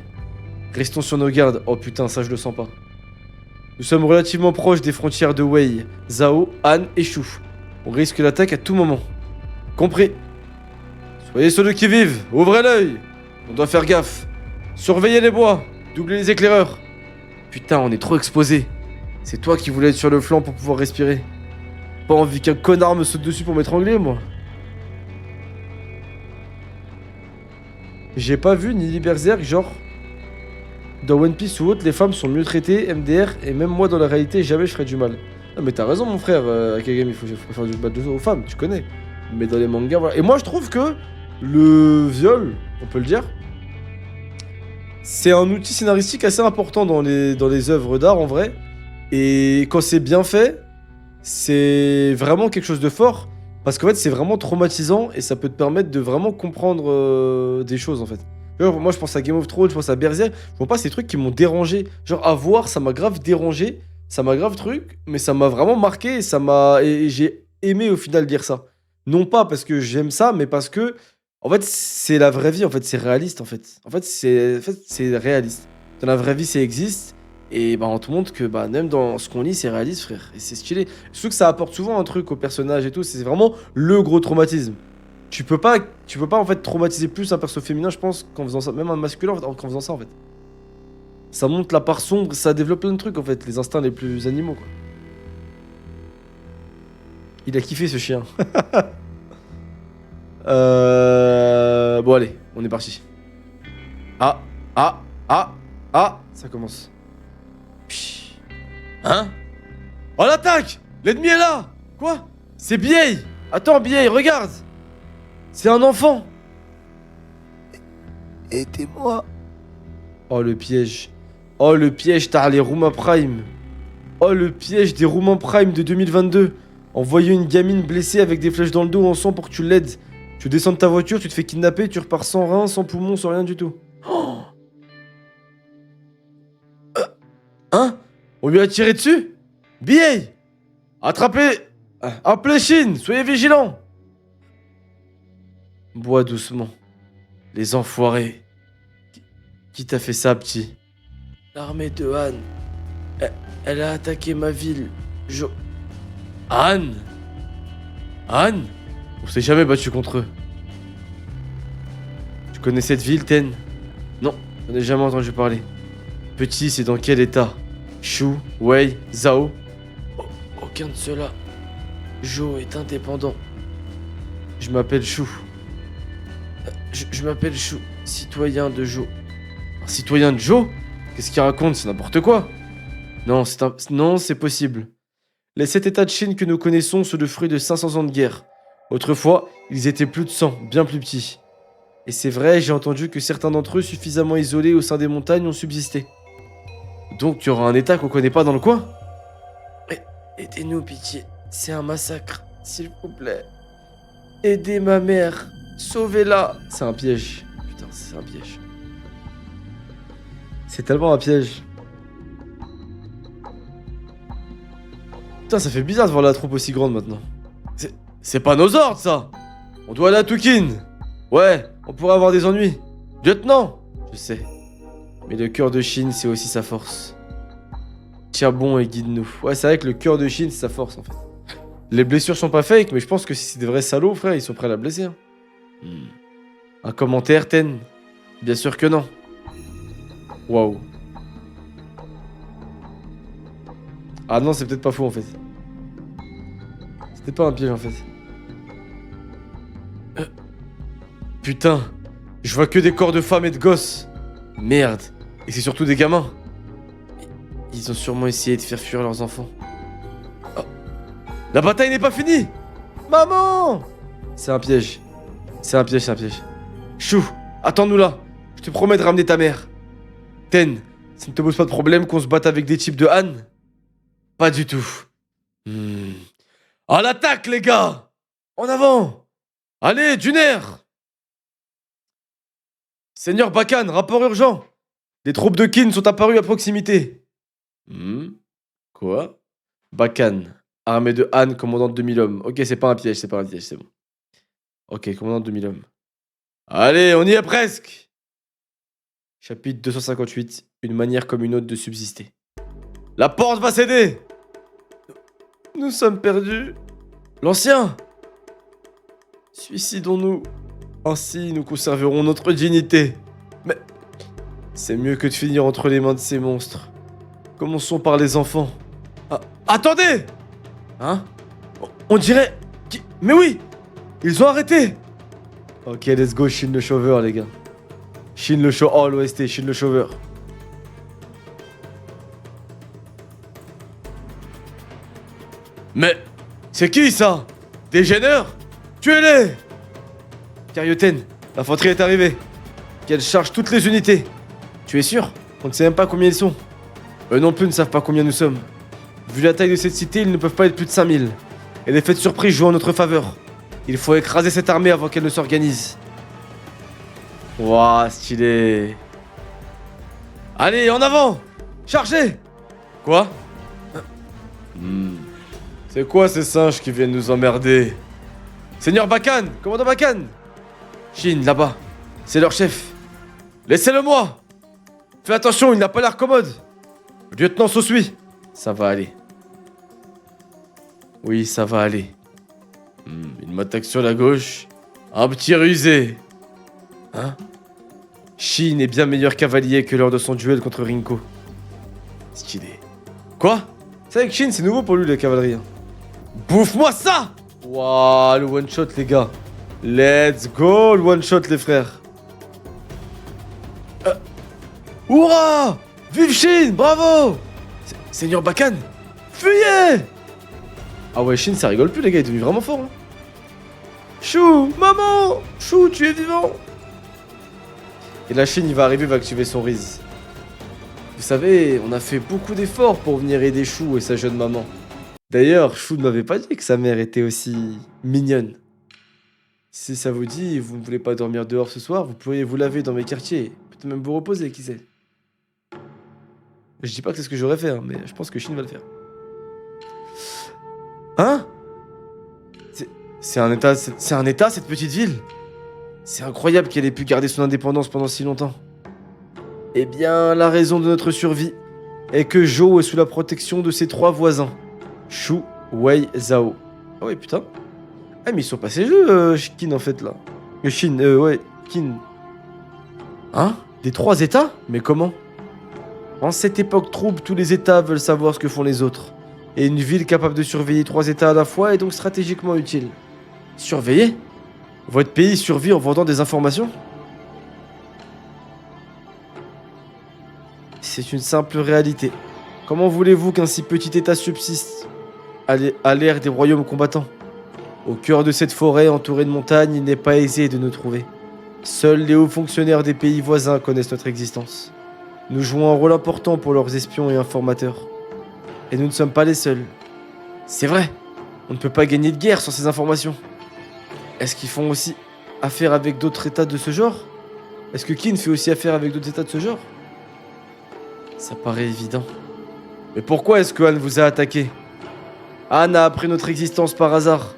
Restons sur nos gardes. Oh putain, ça je le sens pas. Nous sommes relativement proches des frontières de Wei, Zhao, Han et Shu. On risque l'attaque à tout moment. Compris. Soyez sur le qui-vive, ouvrez l'œil. On doit faire gaffe. Surveillez les bois, doublez les éclaireurs. Putain, on est trop exposé. C'est toi qui voulais être sur le flanc pour pouvoir respirer. Pas envie qu'un connard me saute dessus pour m'étrangler, moi. J'ai pas vu ni Berserk, genre... Dans One Piece ou autre, les femmes sont mieux traitées, MDR, et même moi dans la réalité, jamais je ferais du mal. Non mais t'as raison mon frère, Akagami, il faut faire du mal aux femmes, tu connais. Mais dans les mangas, voilà. Et moi je trouve que le viol, on peut le dire, c'est un outil scénaristique assez important dans les œuvres d'art en vrai. Et quand c'est bien fait, c'est vraiment quelque chose de fort. Parce qu'en fait c'est vraiment traumatisant et ça peut te permettre de vraiment comprendre des choses en fait. Genre, moi je pense à Game of Thrones, je pense à Berserk, je vois pas ces trucs qui m'ont dérangé. Genre à voir, ça m'a grave dérangé, ça m'a grave truc, mais ça m'a vraiment marqué et et j'ai aimé au final dire ça. Non pas parce que j'aime ça, mais parce que en fait c'est la vraie vie, en fait c'est réaliste en fait. En fait c'est réaliste. Dans la vraie vie ça existe et bah on te montre que bah même dans ce qu'on lit c'est réaliste frère et c'est stylé. Surtout que ça apporte souvent un truc au personnage et tout, c'est vraiment le gros traumatisme. Tu peux pas en fait traumatiser plus un perso féminin, je pense, qu'en faisant ça, même un masculin, qu'en faisant ça en fait. Ça montre la part sombre, ça développe plein de trucs en fait, les instincts les plus animaux quoi. Il a kiffé ce chien. Bon allez, on est parti. Ah, ah, ah, ah, ça commence. Psh. Hein? Oh l'attaque! L'ennemi est là! Quoi? C'est Biei! Attends Biei, regarde! C'est un enfant! Aidez-moi! Oh le piège. Oh le piège, t'as les Roumains Prime. Oh le piège des Roumains Prime de 2022. Envoyer une gamine blessée avec des flèches dans le dos en sang pour que tu l'aides. Tu descends de ta voiture, tu te fais kidnapper, tu repars sans rein, sans poumon, sans rien du tout. Oh hein? On lui a tiré dessus? Billet! Attrapez! Appelez Chine, soyez vigilants! Bois doucement. Les enfoirés. Qui t'a fait ça, petit? L'armée de Han. Elle a attaqué ma ville. Han? Han? On s'est jamais battu contre eux. Tu connais cette ville, Ten? Non, j'en ai jamais entendu parler. Petit, c'est dans quel état? Shu, Wei, Zhao? Aucun de ceux-là. Jo est indépendant. Je m'appelle Shu. Je m'appelle Shu, citoyen de Jo. Un citoyen de Jo? Qu'est-ce qu'il raconte? C'est n'importe quoi. Non, non, c'est possible. Les 7 États de Chine que nous connaissons sont le fruit de 500 ans de guerre. Autrefois, ils étaient plus de 100, bien plus petits. Et c'est vrai, j'ai entendu que certains d'entre eux, suffisamment isolés au sein des montagnes, ont subsisté. Donc il y aura un État qu'on connaît pas dans le coin? Aidez-nous, pitié. C'est un massacre, s'il vous plaît. Aidez ma mère. Sauvez-la. C'est un piège. Putain, c'est un piège. C'est tellement un piège. Putain, ça fait bizarre de voir la troupe aussi grande maintenant. C'est pas nos ordres, ça. On doit aller à Tukin. Ouais, on pourrait avoir des ennuis. Lieutenant. Je sais. Mais le cœur de Chine, c'est aussi sa force. Tiens bon et guide-nous. Ouais, c'est vrai que le cœur de Chine, c'est sa force, en fait. Les blessures sont pas fake, mais je pense que si c'est des vrais salauds, frère, ils sont prêts à la blesser. Hein. Un commentaire, Ten? Bien sûr que non. Waouh. Ah non, c'est peut-être pas faux, en fait. C'était pas un piège, en fait. Putain, je vois que des corps de femmes et de gosses. Merde. Et c'est surtout des gamins. Ils ont sûrement essayé de faire fuir leurs enfants. Oh. La bataille n'est pas finie. Maman! C'est un piège. C'est un piège, c'est un piège. Chou, attends-nous là. Je te promets de ramener ta mère. Ten, ça ne te pose pas de problème qu'on se batte avec des types de Han? Pas du tout. À l'attaque, les gars! En avant! Allez, du nerf! Seigneur Bakan, rapport urgent! Des troupes de Kin sont apparues à proximité. Quoi? Bakan, armée de Han, commandant de 2000 hommes. Ok, c'est pas un piège, c'est pas un piège, c'est bon. Ok, commandant de 2000 hommes. Allez, on y est presque! Chapitre 258. Une manière comme une autre de subsister. La porte va céder! Nous sommes perdus. L'ancien! Suicidons-nous. Ainsi, nous conserverons notre dignité. Mais c'est mieux que de finir entre les mains de ces monstres. Commençons par les enfants. Ah, attendez! Hein? On dirait... Mais oui! Ils ont arrêté! Ok, let's go, Shin le Shover, les gars. Shin le Shover. Oh, l'OST, Shin le Shover. Mais... C'est qui, ça? Des gêneurs? Tuez-les! Karyoten, l'infanterie est arrivée. Qu'elle charge toutes les unités. Tu es sûr? On ne sait même pas combien ils sont. Eux non plus ne savent pas combien nous sommes. Vu la taille de cette cité, ils ne peuvent pas être plus de 5000. Et l'effet de surprise joue en notre faveur. Il faut écraser cette armée avant qu'elle ne s'organise. Wouah, stylé. Allez, en avant! Chargez! Quoi? C'est quoi ces singes qui viennent nous emmerder? Seigneur Bakan! Commandant Bakan! Shin, là-bas. C'est leur chef. Laissez-le moi! Fais attention, il n'a pas l'air commode. Lieutenant Sosui. Ça va aller. Oui, ça va aller. Il m'attaque sur la gauche. Un petit rusé. Hein? Shin est bien meilleur cavalier que lors de son duel contre Rinko. Stylé. Quoi? C'est avec Shin, c'est nouveau pour lui la cavalerie. Bouffe-moi ça! Waouh, le one shot les gars. Let's go, le one shot les frères. Hurrah! Vive Shin, bravo! Seigneur Bakan, fuyez! Ah ouais, Shin, ça rigole plus les gars, il est devenu vraiment fort. Hein. Chou, maman! Chou, tu es vivant! Et la Shin, il va arriver, il va activer son Riz. Vous savez, on a fait beaucoup d'efforts pour venir aider Chou et sa jeune maman. D'ailleurs, Chou ne m'avait pas dit que sa mère était aussi mignonne. Si ça vous dit, vous ne voulez pas dormir dehors ce soir, vous pourriez vous laver dans mes quartiers. Peut-être même vous reposer, qui sait. Je dis pas que c'est ce que j'aurais fait, hein, mais je pense que Shin va le faire. Hein? C'est un état cette petite ville? C'est incroyable qu'elle ait pu garder son indépendance pendant si longtemps. Eh bien, la raison de notre survie est que Jo est sous la protection de ses 3 voisins. Shu, Wei, Zhao. Ah ouais, putain. Ah, mais ils sont pas ces jeux, Kin, en fait, là. Shin, ouais, Kin. Hein? Des 3 états? Mais comment? En cette époque trouble, tous les états veulent savoir ce que font les autres. Et une ville capable de surveiller 3 états à la fois est donc stratégiquement utile. Surveiller? Votre pays survit en vendant des informations? C'est une simple réalité. Comment voulez-vous qu'un si petit état subsiste à l'ère des royaumes combattants? Au cœur de cette forêt entourée de montagnes, il n'est pas aisé de nous trouver. Seuls les hauts fonctionnaires des pays voisins connaissent notre existence. Nous jouons un rôle important pour leurs espions et informateurs. Et nous ne sommes pas les seuls. C'est vrai, on ne peut pas gagner de guerre sans ces informations. Est-ce qu'ils font aussi affaire avec d'autres états de ce genre? Est-ce que Kin fait aussi affaire avec d'autres états de ce genre? Ça paraît évident. Mais pourquoi est-ce que Han vous a attaqué? Han a appris notre existence par hasard.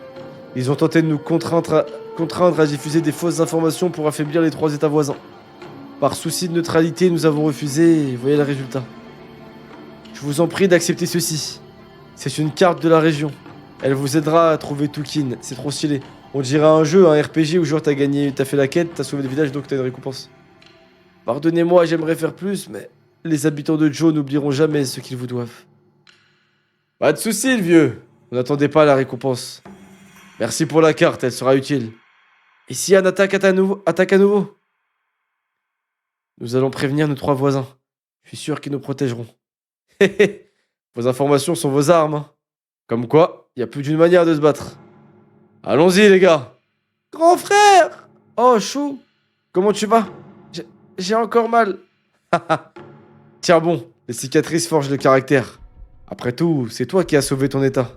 Ils ont tenté de nous contraindre à diffuser des fausses informations pour affaiblir les 3 états voisins. Par souci de neutralité, nous avons refusé et voyez le résultat. Je vous en prie d'accepter ceci. C'est une carte de la région. Elle vous aidera à trouver Tukin. C'est trop stylé. On dirait un jeu, un RPG où genre t'as fait la quête, t'as sauvé le village donc t'as une récompense. Pardonnez-moi, j'aimerais faire plus, mais les habitants de Joe n'oublieront jamais ce qu'ils vous doivent. Pas de soucis, le vieux. On n'attendait pas la récompense. Merci pour la carte, elle sera utile. Et si Anne attaque à nouveau? Nous allons prévenir nos 3 voisins. Je suis sûr qu'ils nous protégeront. Vos informations sont vos armes. Hein. Comme quoi, il n'y a plus d'une manière de se battre. Allons-y, les gars. Grand frère! Oh, Chou, comment tu vas? J'ai encore mal. Tiens bon, les cicatrices forgent le caractère. Après tout, c'est toi qui as sauvé ton état.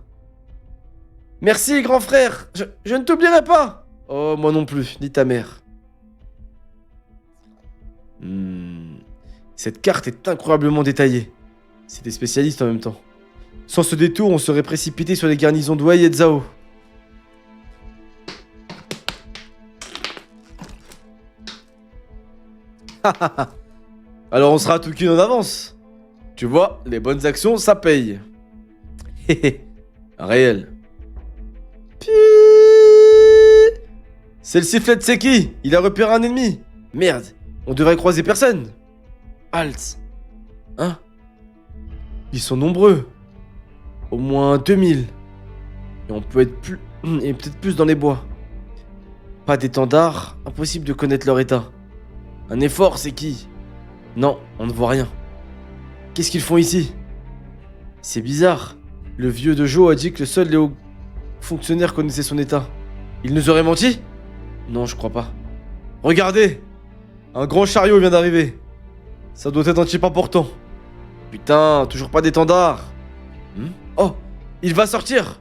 Merci, grand frère. Je ne t'oublierai pas. Oh, moi non plus, ni ta mère. Cette carte est incroyablement détaillée. C'est des spécialistes en même temps. Sans ce détour, on serait précipité sur les garnisons de Wei et de Zhao. Alors on sera tout qu'une en avance. Tu vois, les bonnes actions, ça paye. Héhé, réel. Pi. C'est le sifflet de Seki. Il a repéré un ennemi. Merde, on devrait croiser personne. Halt. Hein? Ils sont nombreux. Au moins 2000. Et on peut être plus... Et peut-être plus dans les bois. Pas d'étendard, impossible de connaître leur état. Un effort, c'est qui? Non, on ne voit rien. Qu'est-ce qu'ils font ici? C'est bizarre. Le vieux de Joe a dit que le seul Léo fonctionnaire connaissait son état. Il nous aurait menti? Non, je crois pas. Regardez! Un grand chariot vient d'arriver. Ça doit être un type important. Putain, toujours pas d'étendard. Oh, il va sortir.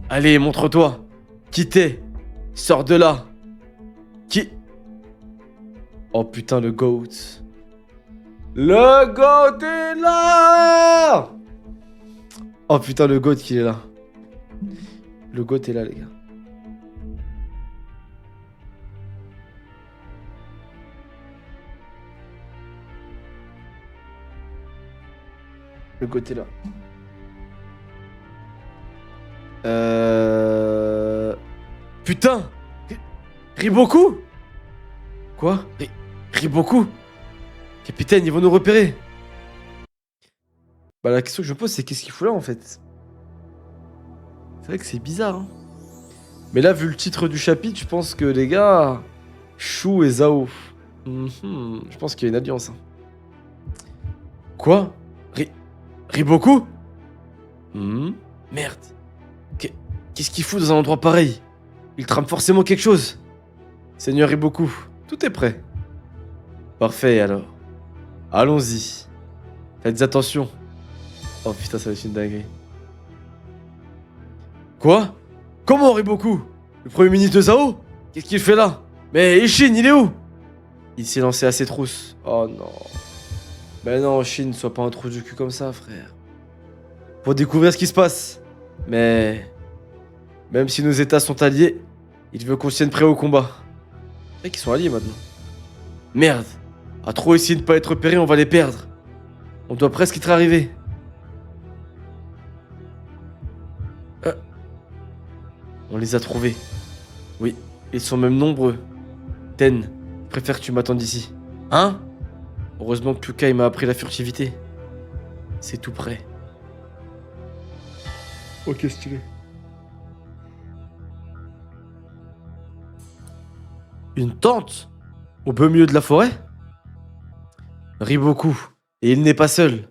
Allez, montre-toi. Qui t'es? Sors de là. Qui? Oh putain, le GOAT. Le GOAT est là! Oh putain, le GOAT qui est là. Le GOAT est là, les gars. Le GOAT est là. Putain! Riboku? Quoi? Riboku? Capitaine, ils vont nous repérer. Bah la question que je me pose, c'est qu'est-ce qu'il fout là en fait? C'est vrai que c'est bizarre, hein. Mais là, vu le titre du chapitre, je pense que les gars... Shu et Zhao. Je pense qu'il y a une alliance. Hein. Quoi? Riboku? Merde. Qu'est-ce qu'il fout dans un endroit pareil? Il trame forcément quelque chose. Seigneur Riboku, tout est prêt. Parfait alors. Allons-y. Faites attention. Oh putain, ça va être une dinguerie. Quoi? Comment Riboku? Le premier ministre de Zhao? Qu'est-ce qu'il fait là? Mais Ishin, il est où? Il s'est lancé à ses trousses. Oh non. Mais non, Shin, ne sois pas un trou du cul comme ça, frère. Pour découvrir ce qui se passe. Mais... Même si nos états sont alliés, il veut qu'on se tienne prêt au combat. C'est vrai qu'ils sont alliés maintenant. Merde. À trop essayer de ne pas être repéré, on va les perdre. On doit presque être arrivé. On les a trouvés. Oui, ils sont même nombreux. Ten, je préfère que tu m'attendes ici. Hein? Heureusement que Kukai m'a appris la furtivité. C'est tout prêt. Ok, stylé. Une tente? Au beau milieu de la forêt? Riboku. Et il n'est pas seul.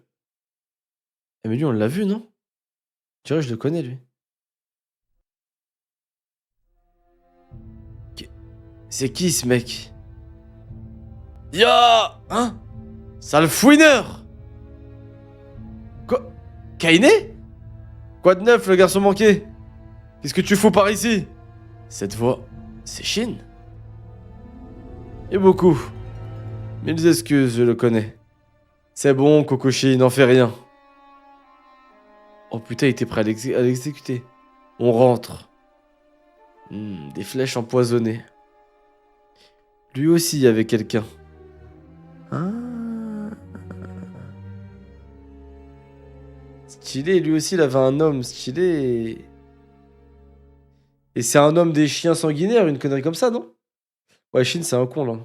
Ah mais lui, on l'a vu, non? Tu vois, je le connais, lui. C'est qui, ce mec? Ya! Hein? Sale fouineur! Quoi? Kaine? Quoi de neuf, le garçon manqué? Qu'est-ce que tu fous par ici? Cette voix, c'est Shin? Et beaucoup. Mille excuses, je le connais. C'est bon, Kokoshi, n'en fais rien. Oh putain, il était prêt à l'exécuter. On rentre. Des flèches empoisonnées. Lui aussi, il y avait quelqu'un. Ah. Stylé, lui aussi, il avait un homme stylé. Et c'est un homme des chiens sanguinaires, une connerie comme ça, non? Ouais, Shin, c'est un con, là.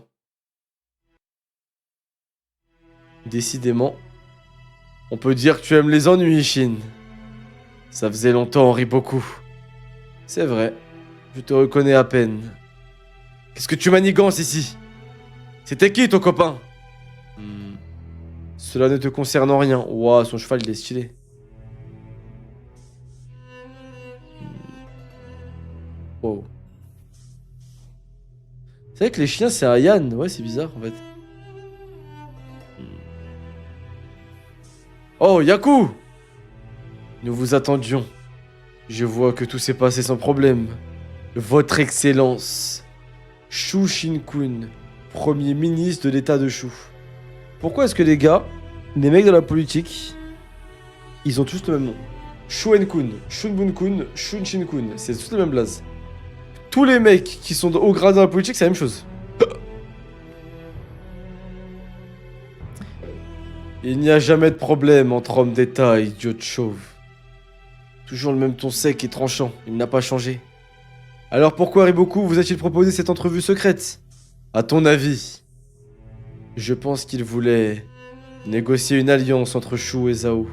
Décidément. On peut dire que tu aimes les ennuis, Shin. Ça faisait longtemps, on rit beaucoup. C'est vrai. Je te reconnais à peine. Qu'est-ce que tu manigances ici? C'était qui, ton copain? Cela ne te concerne en rien. Ouah, son cheval, il est stylé. Wow. C'est vrai que les chiens, c'est un Yann. Ouais, c'est bizarre, en fait. Oh, Yaku! Nous vous attendions. Je vois que tout s'est passé sans problème. Votre Excellence, Shu Shin-kun, premier ministre de l'état de Shu. Pourquoi est-ce que les gars, les mecs de la politique, ils ont tous le même nom? Shuen-kun, Shunbun-kun, Shun-shin-kun, c'est tous le même blaze. Tous les mecs qui sont au grade dans la politique, c'est la même chose. Il n'y a jamais de problème entre hommes d'État et idiots de chauve. Toujours le même ton sec et tranchant, il n'a pas changé. Alors pourquoi Riboku vous a-t-il proposé cette entrevue secrète? À ton avis? Je pense qu'il voulait négocier une alliance entre Shu et Zhao.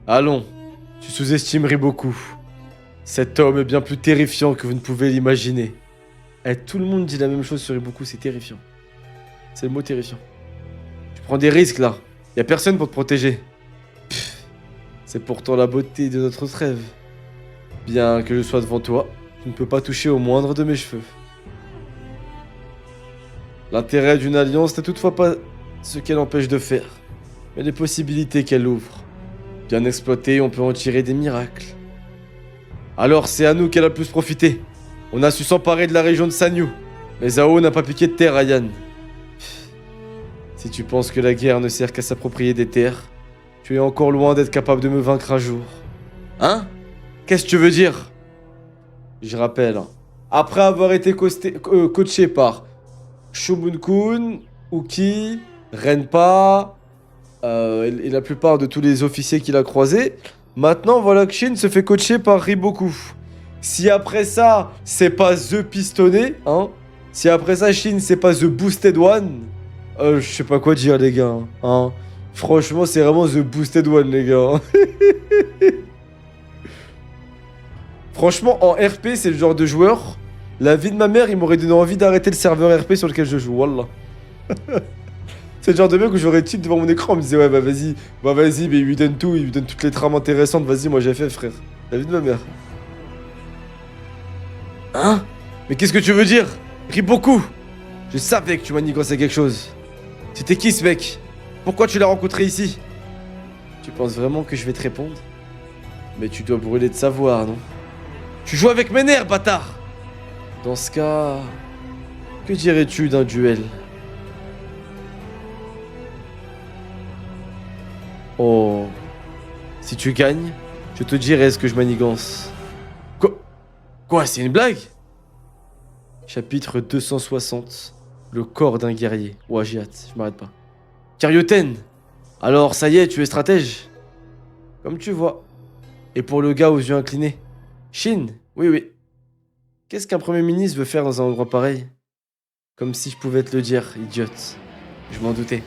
Allons, tu sous-estimes Riboku. Cet homme est bien plus terrifiant que vous ne pouvez l'imaginer. Eh, tout le monde dit la même chose sur Riboku, c'est terrifiant. C'est le mot terrifiant. Tu prends des risques là, y a personne pour te protéger. C'est pourtant la beauté de notre trêve. Bien que je sois devant toi, tu ne peux pas toucher au moindre de mes cheveux. L'intérêt d'une alliance n'est toutefois pas ce qu'elle empêche de faire, mais les possibilités qu'elle ouvre. Bien exploitée, on peut en tirer des miracles. Alors c'est à nous qu'elle a le plus profité. On a su s'emparer de la région de Sanyu, mais Zhao n'a pas piqué de terre à Yan. Si tu penses que la guerre ne sert qu'à s'approprier des terres, tu es encore loin d'être capable de me vaincre un jour. Hein? Qu'est-ce que tu veux dire? Je rappelle, après avoir été coaché par Shobun-kun, Uki, Renpa et la plupart de tous les officiers qu'il a croisés, maintenant voilà que Shin se fait coacher par Riboku. Si après ça, c'est pas The Pistonné, hein? Si après ça, Shin, c'est pas The Boosted One, je sais pas quoi dire, les gars, hein? Franchement, c'est vraiment The Boosted One, les gars. Franchement, en RP, c'est le genre de joueur. La vie de ma mère, il m'aurait donné envie d'arrêter le serveur RP sur lequel je joue, wallah. C'est le genre de mec où j'aurais tilt devant mon écran, on me disait ouais bah vas-y, mais il lui donne tout, il lui donne toutes les trames intéressantes, vas-y, moi j'ai fait, frère. La vie de ma mère. Hein? Mais qu'est-ce que tu veux dire? Riboku! Je savais que tu manigançais quelque chose. C'était qui ce mec? Pourquoi tu l'as rencontré ici? Tu penses vraiment que je vais te répondre? Mais tu dois brûler de savoir, non? Tu joues avec mes nerfs, bâtard! Dans ce cas, que dirais-tu d'un duel? Oh, si tu gagnes, je te dirai ce que je manigance. Quoi, c'est une blague? Chapitre 260. Le corps d'un guerrier. Ouah, j'ai hâte, je m'arrête pas. Karyoten! Alors, ça y est, tu es stratège? Comme tu vois. Et pour le gars aux yeux inclinés? Shin? Oui. Qu'est-ce qu'un premier ministre veut faire dans un endroit pareil? Comme si je pouvais te le dire, idiote. Je m'en doutais.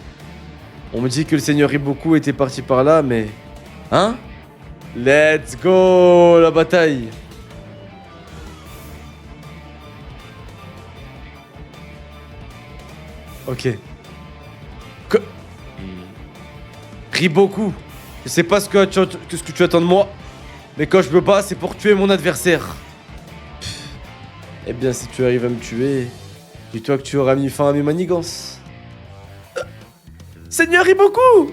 On me dit que le seigneur Riboku était parti par là, mais... Hein? Let's go, la bataille! Ok. Riboku, je sais pas ce que tu attends de moi, mais quand je me bats, c'est pour tuer mon adversaire. Eh bien, si tu arrives à me tuer, dis-toi que tu auras mis fin à mes manigances. Seigneur Riboku!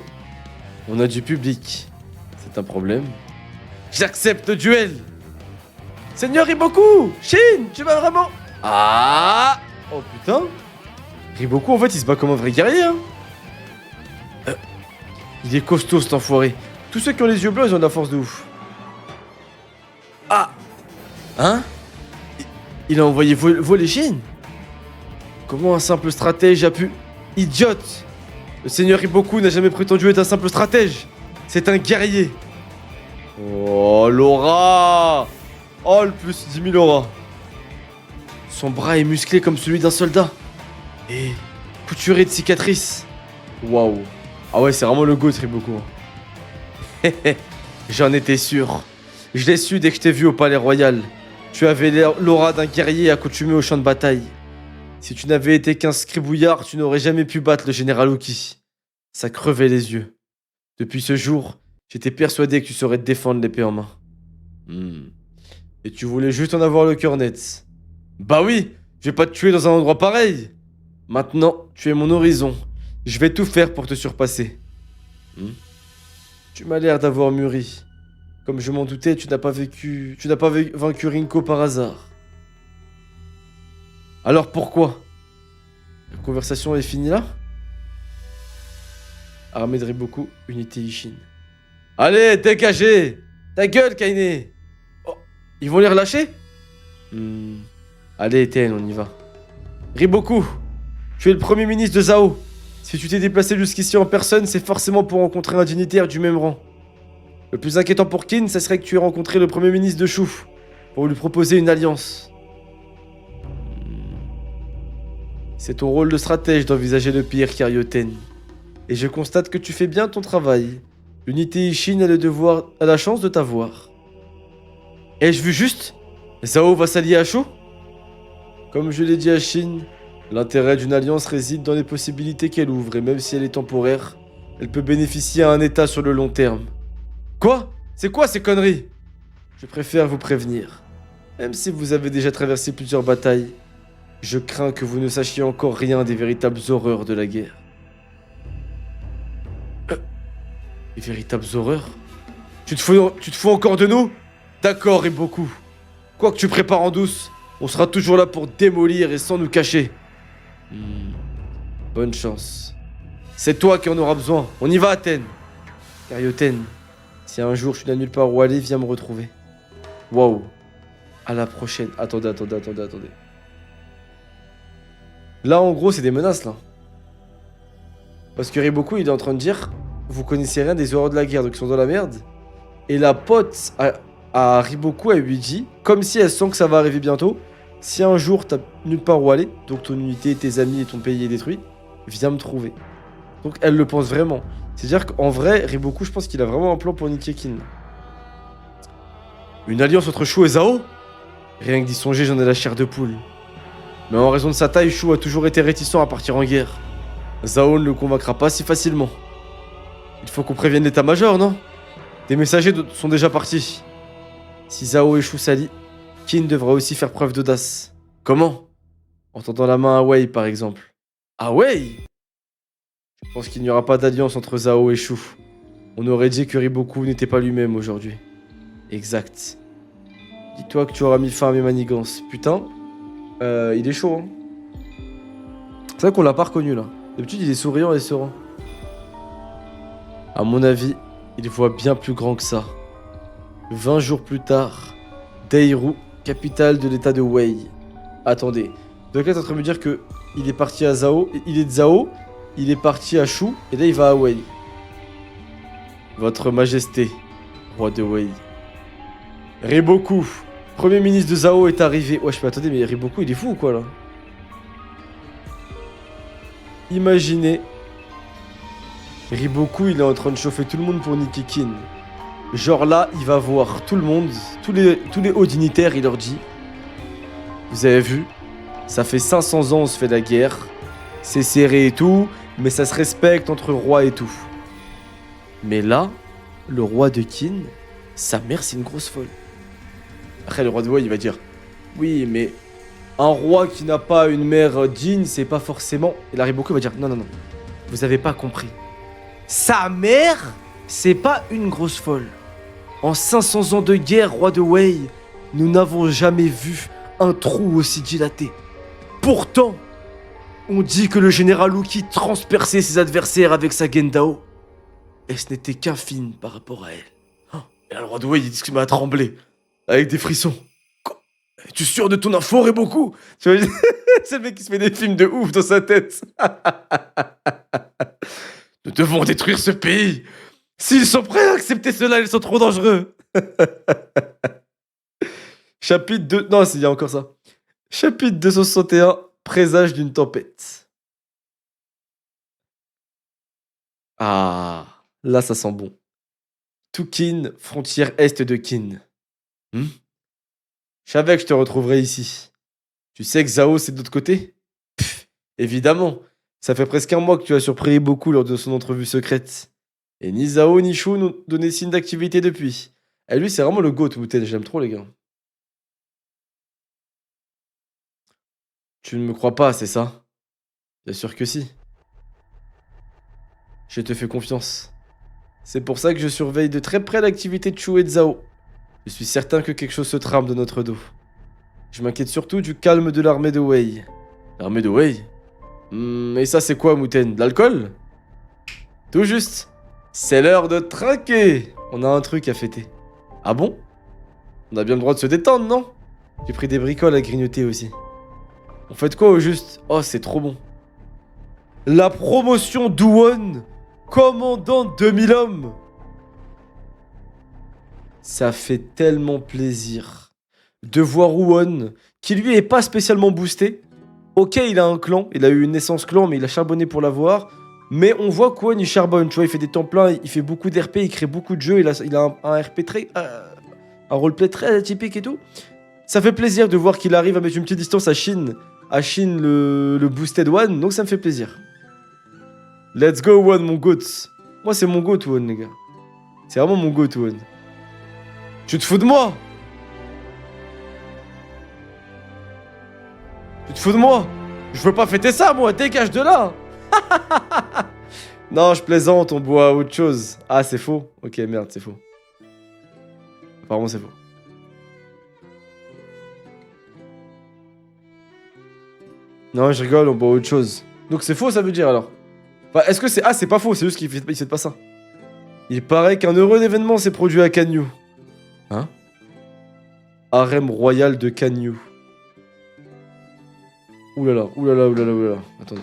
On a du public. C'est un problème. J'accepte le duel! Seigneur Riboku! Shin, tu vas vraiment... Ah! Oh putain! Riboku, en fait, il se bat comme un vrai guerrier, hein. Il est costaud, cet enfoiré. Tous ceux qui ont les yeux bleus, ils ont de la force de ouf. Ah! Hein? Il a envoyé voler Shin? Comment un simple stratège a pu... Idiote! Le seigneur Riboku n'a jamais prétendu être un simple stratège. C'est un guerrier. Oh, l'aura! Oh, le plus 10 000 aura. Son bras est musclé comme celui d'un soldat. Et couturé de cicatrices. Waouh. Ah ouais, c'est vraiment le GOAT, Riboku. J'en étais sûr. Je l'ai su dès que je t'ai vu au palais royal. Tu avais l'aura d'un guerrier accoutumé au champ de bataille. Si tu n'avais été qu'un scribouillard, tu n'aurais jamais pu battre le général Uki. Ça crevait les yeux. Depuis ce jour, j'étais persuadé que tu saurais te défendre l'épée en main. Et tu voulais juste en avoir le cœur net. Bah oui, je vais pas te tuer dans un endroit pareil. Maintenant, tu es mon horizon. Je vais tout faire pour te surpasser. Tu m'as l'air d'avoir mûri. Comme je m'en doutais, tu n'as pas vaincu Rinko par hasard. Alors pourquoi? La conversation est finie là? Armée de Riboku, unité Ishin. Allez, dégagez! Ta gueule, Kaine! Oh, ils vont les relâcher? Allez, Eten, on y va. Riboku! Tu es le premier ministre de Zhao. Si tu t'es déplacé jusqu'ici en personne, c'est forcément pour rencontrer un dignitaire du même rang. Le plus inquiétant pour Qin, ça serait que tu aies rencontré le premier ministre de Shu pour lui proposer une alliance. C'est ton rôle de stratège d'envisager le pire, Karyoten. Et je constate que tu fais bien ton travail. L'unité Ishin a la chance de t'avoir. Ai-je vu juste? Zhao va s'allier à Shu? Comme je l'ai dit à Shin, l'intérêt d'une alliance réside dans les possibilités qu'elle ouvre, et même si elle est temporaire, elle peut bénéficier à un état sur le long terme. Quoi? C'est quoi ces conneries? Je préfère vous prévenir. Même si vous avez déjà traversé plusieurs batailles, je crains que vous ne sachiez encore rien des véritables horreurs de la guerre. Les véritables horreurs? Tu te fous encore de nous? D'accord, et beaucoup. Quoi que tu prépares en douce, on sera toujours là pour démolir et sans nous cacher. Bonne chance. C'est toi qui en auras besoin. On y va, Athènes. Karyoten, si un jour tu n'as nulle part où aller, viens me retrouver. Waouh. À la prochaine. Attendez. Là, en gros, c'est des menaces, là. Parce que Riboku, il est en train de dire, vous connaissez rien des horreurs de la guerre, donc ils sont dans la merde. Et la pote à Riboku, elle lui dit, comme si elle sent que ça va arriver bientôt, si un jour t'as nulle part où aller, donc ton unité, tes amis et ton pays est détruit, viens me trouver. Donc elle le pense vraiment. C'est-à-dire qu'en vrai, Riboku, je pense qu'il a vraiment un plan pour niquer Qin. Une alliance entre Shu et Zhao? Rien que d'y songer, j'en ai la chair de poule. Mais en raison de sa taille, Shu a toujours été réticent à partir en guerre. Zhao ne le convaincra pas si facilement. Il faut qu'on prévienne l'état-major, non? Des messagers sont déjà partis. Si Zhao et Shu s'allient, Qin devra aussi faire preuve d'audace. Comment? En tendant la main à Wei, par exemple. À Wei? Je pense qu'il n'y aura pas d'alliance entre Zhao et Shu. On aurait dit que Riboku n'était pas lui-même aujourd'hui. Exact. Dis-toi que tu auras mis fin à mes manigances. Putain, il est chaud, hein. C'est vrai qu'on l'a pas reconnu, là. D'habitude, il est souriant et serein. À mon avis, il voit bien plus grand que ça. 20 jours plus tard, Daeru, capitale de l'état de Wei. Attendez, donc là t'es en train de me dire que il est parti à Zhao, il est de Zhao, il est parti à Shu, et là il va à Wei. Votre Majesté, roi de Wei. Riboku, premier ministre de Zhao est arrivé. Ouais, je peux attendez, mais Riboku il est fou ou quoi là? Imaginez, Riboku il est en train de chauffer tout le monde pour niquer Qin. Genre là, il va voir tout le monde, tous les hauts dignitaires, il leur dit: vous avez vu, ça fait 500 ans on se fait la guerre, c'est serré et tout, mais ça se respecte entre rois et tout. Mais là, le roi de Qin, sa mère c'est une grosse folle. Après le roi de Wei il va dire: oui mais un roi qui n'a pas une mère digne, c'est pas forcément... Et là Riboku va dire: non, vous avez pas compris. Sa mère, c'est pas une grosse folle. En 500 ans de guerre, roi de Wei, nous n'avons jamais vu un trou aussi dilaté. Pourtant, on dit que le général Uki transperçait ses adversaires avec sa Gendao. Et ce n'était qu'un film par rapport à elle. Oh, et là, le roi de Wei, il dit qu'il m'a tremblé, avec des frissons. Quoi? Es-tu sûr de ton info, Riboku? Tu vois, c'est le mec qui se fait des films de ouf dans sa tête. Nous devons détruire ce pays. S'ils sont prêts à accepter cela, ils sont trop dangereux. Chapitre 2... Non, il y a encore ça. Chapitre 261, présage d'une tempête. Ah, là ça sent bon. Tout Qin, frontière est de Qin. Je savais que je te retrouverais ici. Tu sais que Zhao c'est de l'autre côté? Évidemment. Ça fait presque un mois que tu as surpris beaucoup lors de son entrevue secrète. Et ni Zhao ni Shu n'ont donné signe d'activité depuis. Et lui, c'est vraiment le GOAT, Wooten. J'aime trop, les gars. Tu ne me crois pas, c'est ça? Bien sûr que si. Je te fais confiance. C'est pour ça que je surveille de très près l'activité de Shu et de Zhao. Je suis certain que quelque chose se trame de notre dos. Je m'inquiète surtout du calme de l'armée de Wei. L'armée de Wei? Et ça, c'est quoi, Wooten? De l'alcool? Tout juste. C'est l'heure de trinquer. On a un truc à fêter. Ah bon? On a bien le droit de se détendre, non? J'ai pris des bricoles à grignoter aussi. On fait de quoi au juste? Oh, c'est trop bon. La promotion d'Uwon, commandant 2000 hommes. Ça fait tellement plaisir de voir Uwon, qui lui est pas spécialement boosté. Ok, il a un clan, il a eu une naissance clan, mais il a charbonné pour l'avoir. Mais on voit qu'Uwon, il charbonne, tu vois, il fait des temps pleins, il fait beaucoup d'RP, il crée beaucoup de jeux, il a un RP très... un roleplay très atypique et tout. Ça fait plaisir de voir qu'il arrive à mettre une petite distance à Shin le boosted one, donc ça me fait plaisir. Let's go one, mon goat. Moi, c'est mon goat one, les gars. C'est vraiment mon goat one. Tu te fous de moi? Tu te fous de moi? Je veux pas fêter ça, moi, dégage de là. Non, je plaisante, on boit autre chose. Ah, c'est faux. Ok, merde, c'est faux. Apparemment, c'est faux. Non, je rigole, on boit autre chose. Donc c'est faux, ça veut dire alors? Enfin, est-ce que c'est... Ah, c'est pas faux, c'est juste qu'il fait pas ça. Il paraît qu'un heureux événement s'est produit à Kanyu. Hein? Harem royal de Kanyu. Oulala, oulala, oulala, oulala. Attendez.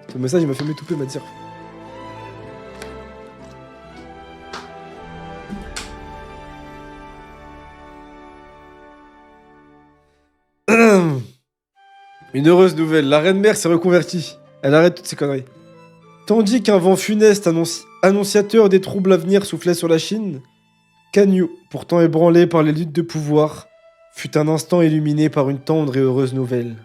Ce message, il m'a fait m'étouffer, ma tire. Une heureuse nouvelle, la reine mère s'est reconvertie. Elle arrête toutes ces conneries. Tandis qu'un vent funeste annonciateur des troubles à venir soufflait sur la Chine, Kanyu, pourtant ébranlé par les luttes de pouvoir, fut un instant illuminé par une tendre et heureuse nouvelle.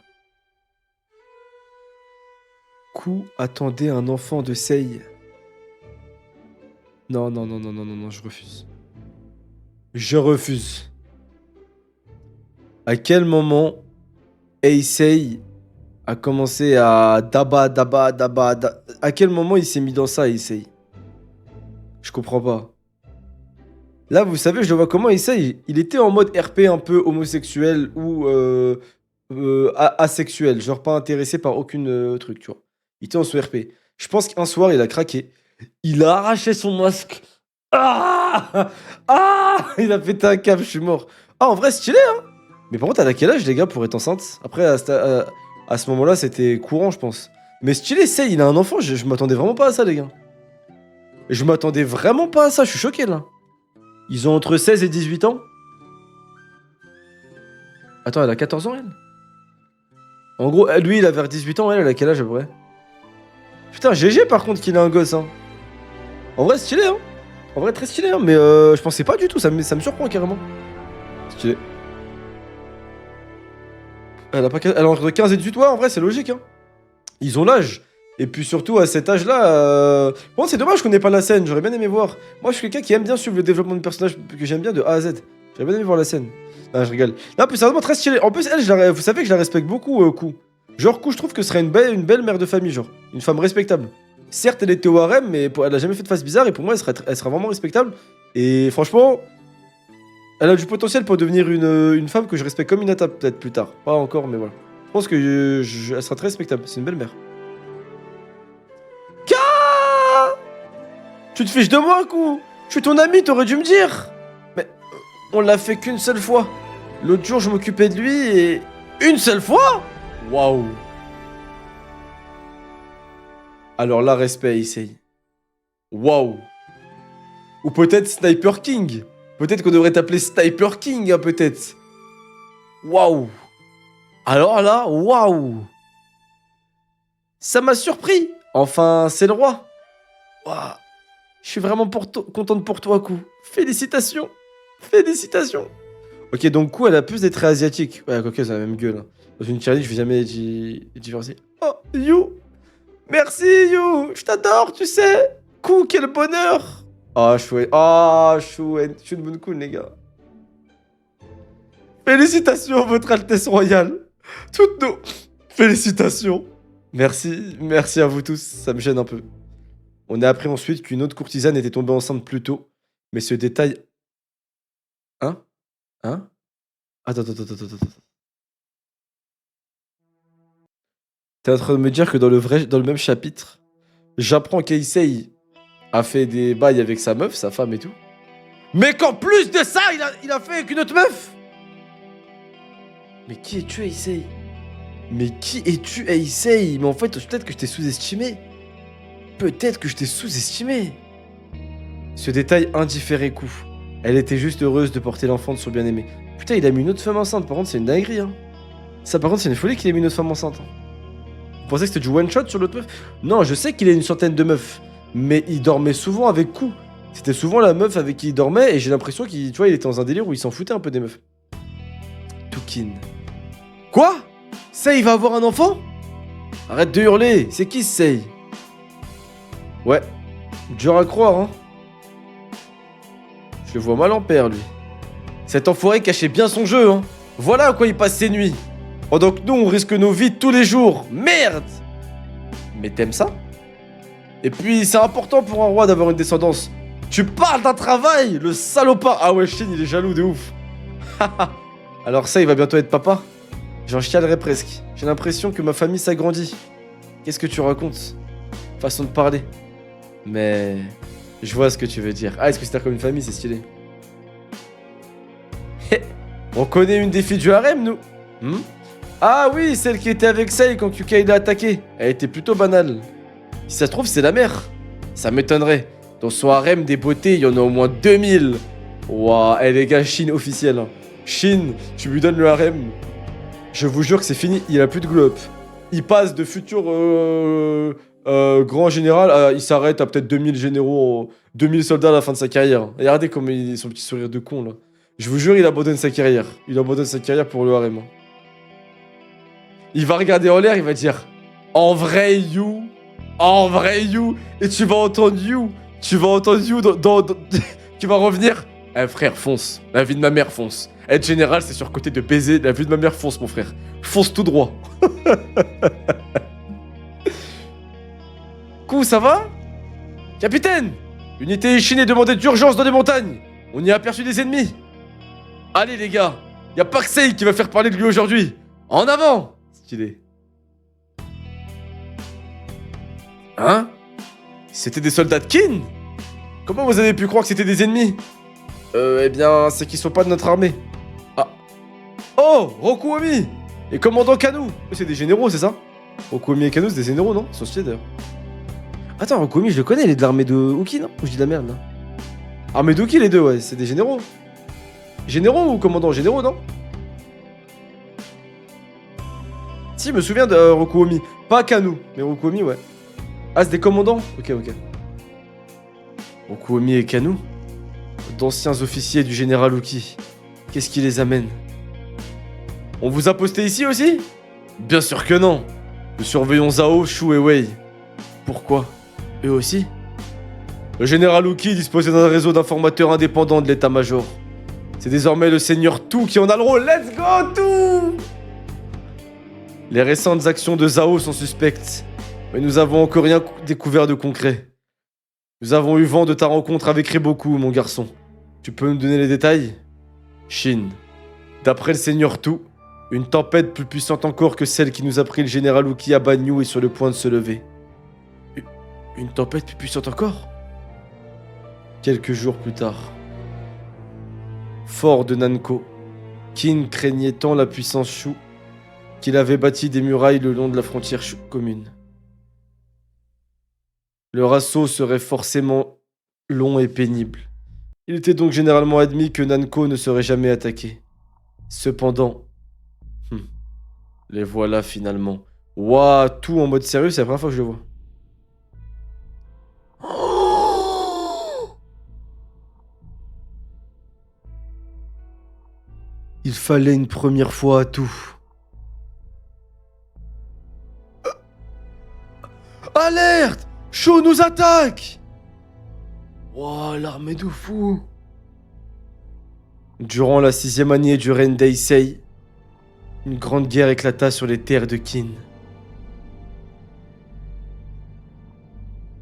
Ku attendait un enfant de Sei. Non, non, non, non, non, non, non, je refuse. Je refuse. À quel moment Eisei a commencé à à quel moment il s'est mis dans ça, Eisei? Je comprends pas. Là, vous savez, je le vois comment Eisei. Il était en mode RP un peu homosexuel ou asexuel. Genre pas intéressé par aucune truc, tu vois. Il était en sous RP. Je pense qu'un soir, il a craqué. Il a arraché son masque. Ah ah il a pété un câble, je suis mort. Ah, en vrai, stylé, hein. Mais par contre, elle a quel âge, les gars, pour être enceinte? Après, à ce moment-là, c'était courant, je pense. Mais stylé, Sei, il a un enfant, je m'attendais vraiment pas à ça, les gars. Je m'attendais vraiment pas à ça, je suis choqué, là. Ils ont entre 16 et 18 ans? Attends, elle a 14 ans, elle? En gros, lui, il a vers 18 ans, elle a quel âge, à peu près? Putain, GG, par contre, qu'il a un gosse, hein. En vrai, stylé, hein. En vrai, très stylé, hein. Mais je pensais pas du tout, ça me surprend, carrément. Stylé. Elle a entre 15 et 18, ouais, en vrai, c'est logique, hein. Ils ont l'âge. Et puis surtout, à cet âge-là, bon, c'est dommage qu'on n'ait pas la scène, j'aurais bien aimé voir. Moi, je suis quelqu'un qui aime bien suivre le développement de personnage que j'aime bien de A à Z. J'aurais bien aimé voir la scène. Ah, je rigole. Non, plus sérieusement, très stylé. En plus, elle, vous savez que je la respecte beaucoup, Ku. Genre, Ku, je trouve que ce serait une belle mère de famille, genre. Une femme respectable. Certes, elle était au harem, mais elle a jamais fait de face bizarre, et pour moi, elle sera vraiment respectable. Et franchement, elle a du potentiel pour devenir une femme que je respecte comme Hinata, peut-être plus tard. Pas encore, mais voilà. Je pense que elle sera très respectable. C'est une belle mère. Tu te fiches de moi, Ku? Je suis ton ami, t'aurais dû me dire. Mais on l'a fait qu'une seule fois. L'autre jour, je m'occupais de lui et... Une seule fois? Waouh. Alors là, respect, Issei. Waouh. Ou peut-être Sniper King. Peut-être qu'on devrait t'appeler Sniper King, hein, peut-être. Waouh. Alors là, waouh. Ça m'a surpris. Enfin, c'est le roi. Waouh. Je suis vraiment contente pour toi, Ku. Félicitations. Félicitations. Ok, donc Ku, elle a plus des traits asiatiques. Ouais, quoique, c'est la même gueule. Hein. Dans une cheerlead, je vais jamais différencier. Oh, You. Merci, You. Je t'adore, tu sais. Ku, quel bonheur. Ah, chouette. Ah, chouette. Je suis une bonne Ku, les gars. Félicitations, votre Altesse Royale. Toutes nos félicitations. Merci à vous tous. Ça me gêne un peu. On a appris ensuite qu'une autre courtisane était tombée enceinte plus tôt. Mais ce détail... Hein? Hein? Attends. T'es en train de me dire que dans le même chapitre, j'apprends qu'Eisei a fait des bails avec sa meuf, sa femme et tout. Mais qu'en plus de ça, il a fait avec une autre meuf. Mais qui es-tu, Aisei? Mais qui es-tu, Aisei? Mais en fait, peut-être que je t'ai sous-estimé. Peut-être que je t'ai sous-estimé. Ce détail indifférait coup. Elle était juste heureuse de porter l'enfant de son bien-aimé. Putain, il a mis une autre femme enceinte. Par contre, c'est une dinguerie, hein. Ça, par contre, c'est une folie qu'il ait mis une autre femme enceinte. Vous pensez que c'était du one-shot sur l'autre meuf? Non, je sais qu'il a une centaine de meufs. Mais il dormait souvent avec coup. C'était souvent la meuf avec qui il dormait. Et j'ai l'impression qu'il, tu vois, il était dans un délire où il s'en foutait un peu des meufs. Toukin. Quoi? Sei va avoir un enfant? Arrête de hurler. C'est qui, Sei? Ouais. Dur à croire, hein. Je le vois mal en père, lui. Cet enfoiré cachait bien son jeu, hein. Voilà à quoi il passe ses nuits. Pendant que nous, on risque nos vies tous les jours. Merde! Mais t'aimes ça? Et puis, c'est important pour un roi d'avoir une descendance. Tu parles d'un travail, le salopard. Ah ouais, Shin, il est jaloux de ouf. Alors ça, il va bientôt être papa? J'en chialerai presque. J'ai l'impression que ma famille s'agrandit. Qu'est-ce que tu racontes? Façon de parler. Mais... je vois ce que tu veux dire. Ah, est-ce que c'est comme une famille? C'est stylé. On connaît une des filles du harem, nous. Ah oui, celle qui était avec Sei quand Yukai l'a attaqué. Elle était plutôt banale. Si ça se trouve, c'est la mère. Ça m'étonnerait. Dans son harem des beautés, il y en a au moins 2000. Waouh, les gars, Shin officiel. Hein. Shin, tu lui donnes le harem. Je vous jure que c'est fini, il a plus de glow-up. Il passe de futur grand général à... il s'arrête à peut-être 2000 généraux, 2000 soldats à la fin de sa carrière. Et regardez comme son petit sourire de con, là. Je vous jure, il abandonne sa carrière. Il abandonne sa carrière pour le harem. Il va regarder en l'air, il va dire en vrai you, en vrai you, et tu vas entendre you, tu vas entendre you tu vas revenir. Eh frère, fonce, la vie de ma mère, fonce. Être général, c'est sur côté de baiser, la vie de ma mère, fonce mon frère. Fonce tout droit. Coup, ça va? Capitaine, unité Ishin est demandée d'urgence dans les montagnes. On y a aperçu des ennemis. Allez les gars, y a pas que Sei qui va faire parler de lui aujourd'hui. En avant! Stylé. Hein? C'était des soldats de Kin? Comment vous avez pu croire que c'était des ennemis? Eh bien, c'est qu'ils sont pas de notre armée. Ah. Oh, Rokuomi! Et commandant Kanu! C'est des généraux, c'est ça? Rokuomi et Kanu, c'est des généraux, non? Ils sont stylés d'ailleurs. Attends, Rokuomi, je le connais, il est de l'armée de Uki, non? Ou je dis de la merde, là? Armée d'Uki, les deux, ouais, c'est des généraux. Généraux ou commandants? Généraux, non? Si, je me souviens de Rokuomi. Pas Kanu, mais Rokuomi, ouais. Ah, c'est des commandants? Ok, ok. Rokuomi et Kanu? D'anciens officiers du général Uki. Qu'est-ce qui les amène? On vous a posté ici aussi? Bien sûr que non. Nous surveillons Zhao, Shu et Wei. Pourquoi? Eux aussi? Le général Uki disposait d'un réseau d'informateurs indépendants de l'état-major. C'est désormais le seigneur Tu qui en a le rôle. Let's go, Tu! Les récentes actions de Zhao sont suspectes, mais nous avons encore rien découvert de concret. Nous avons eu vent de ta rencontre avec Reboku, mon garçon. Tu peux nous donner les détails? Shin. D'après le seigneur Tu, une tempête plus puissante encore que celle qui nous a pris le général Uki à Banyu est sur le point de se lever. Une tempête plus puissante encore? Quelques jours plus tard. Fort de Nanko, Kin craignait tant la puissance Shu qu'il avait bâti des murailles le long de la frontière commune. Leur assaut serait forcément long et pénible. Il était donc généralement admis que Nanko ne serait jamais attaqué. Cependant, les voilà finalement. Ouah, tout en mode sérieux, c'est la première fois que je le vois. Il fallait une première fois à tout. Alerte! Shu nous attaque! Wow, l'armée de fou! Durant la 6e année du règne d'Eisei, une grande guerre éclata sur les terres de Kin.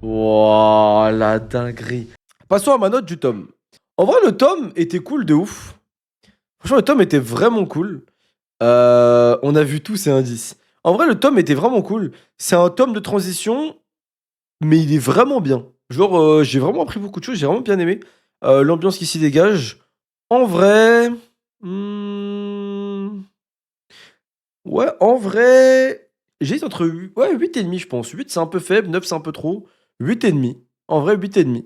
Wow, la dinguerie. Passons à ma note du tome. En vrai, le tome était cool de ouf. Franchement, le tome était vraiment cool. On a vu tous ces indices. En vrai, le tome était vraiment cool. C'est un tome de transition, mais il est vraiment bien. Genre, j'ai vraiment appris beaucoup de choses, j'ai vraiment bien aimé, l'ambiance qui s'y dégage. En vrai, mmh, ouais, en vrai, j'hésite entre ouais, 8,5 je pense. 8 c'est un peu faible, 9 c'est un peu trop. 8,5. En vrai, 8,5.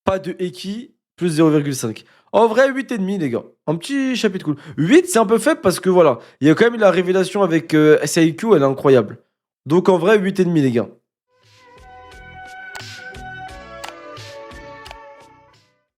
Pas de Eki, plus 0,5. En vrai, 8,5 les gars. Un petit chapitre cool. 8 c'est un peu faible parce que voilà, il y a quand même la révélation avec SAIQ, elle est incroyable. Donc en vrai, 8,5 les gars.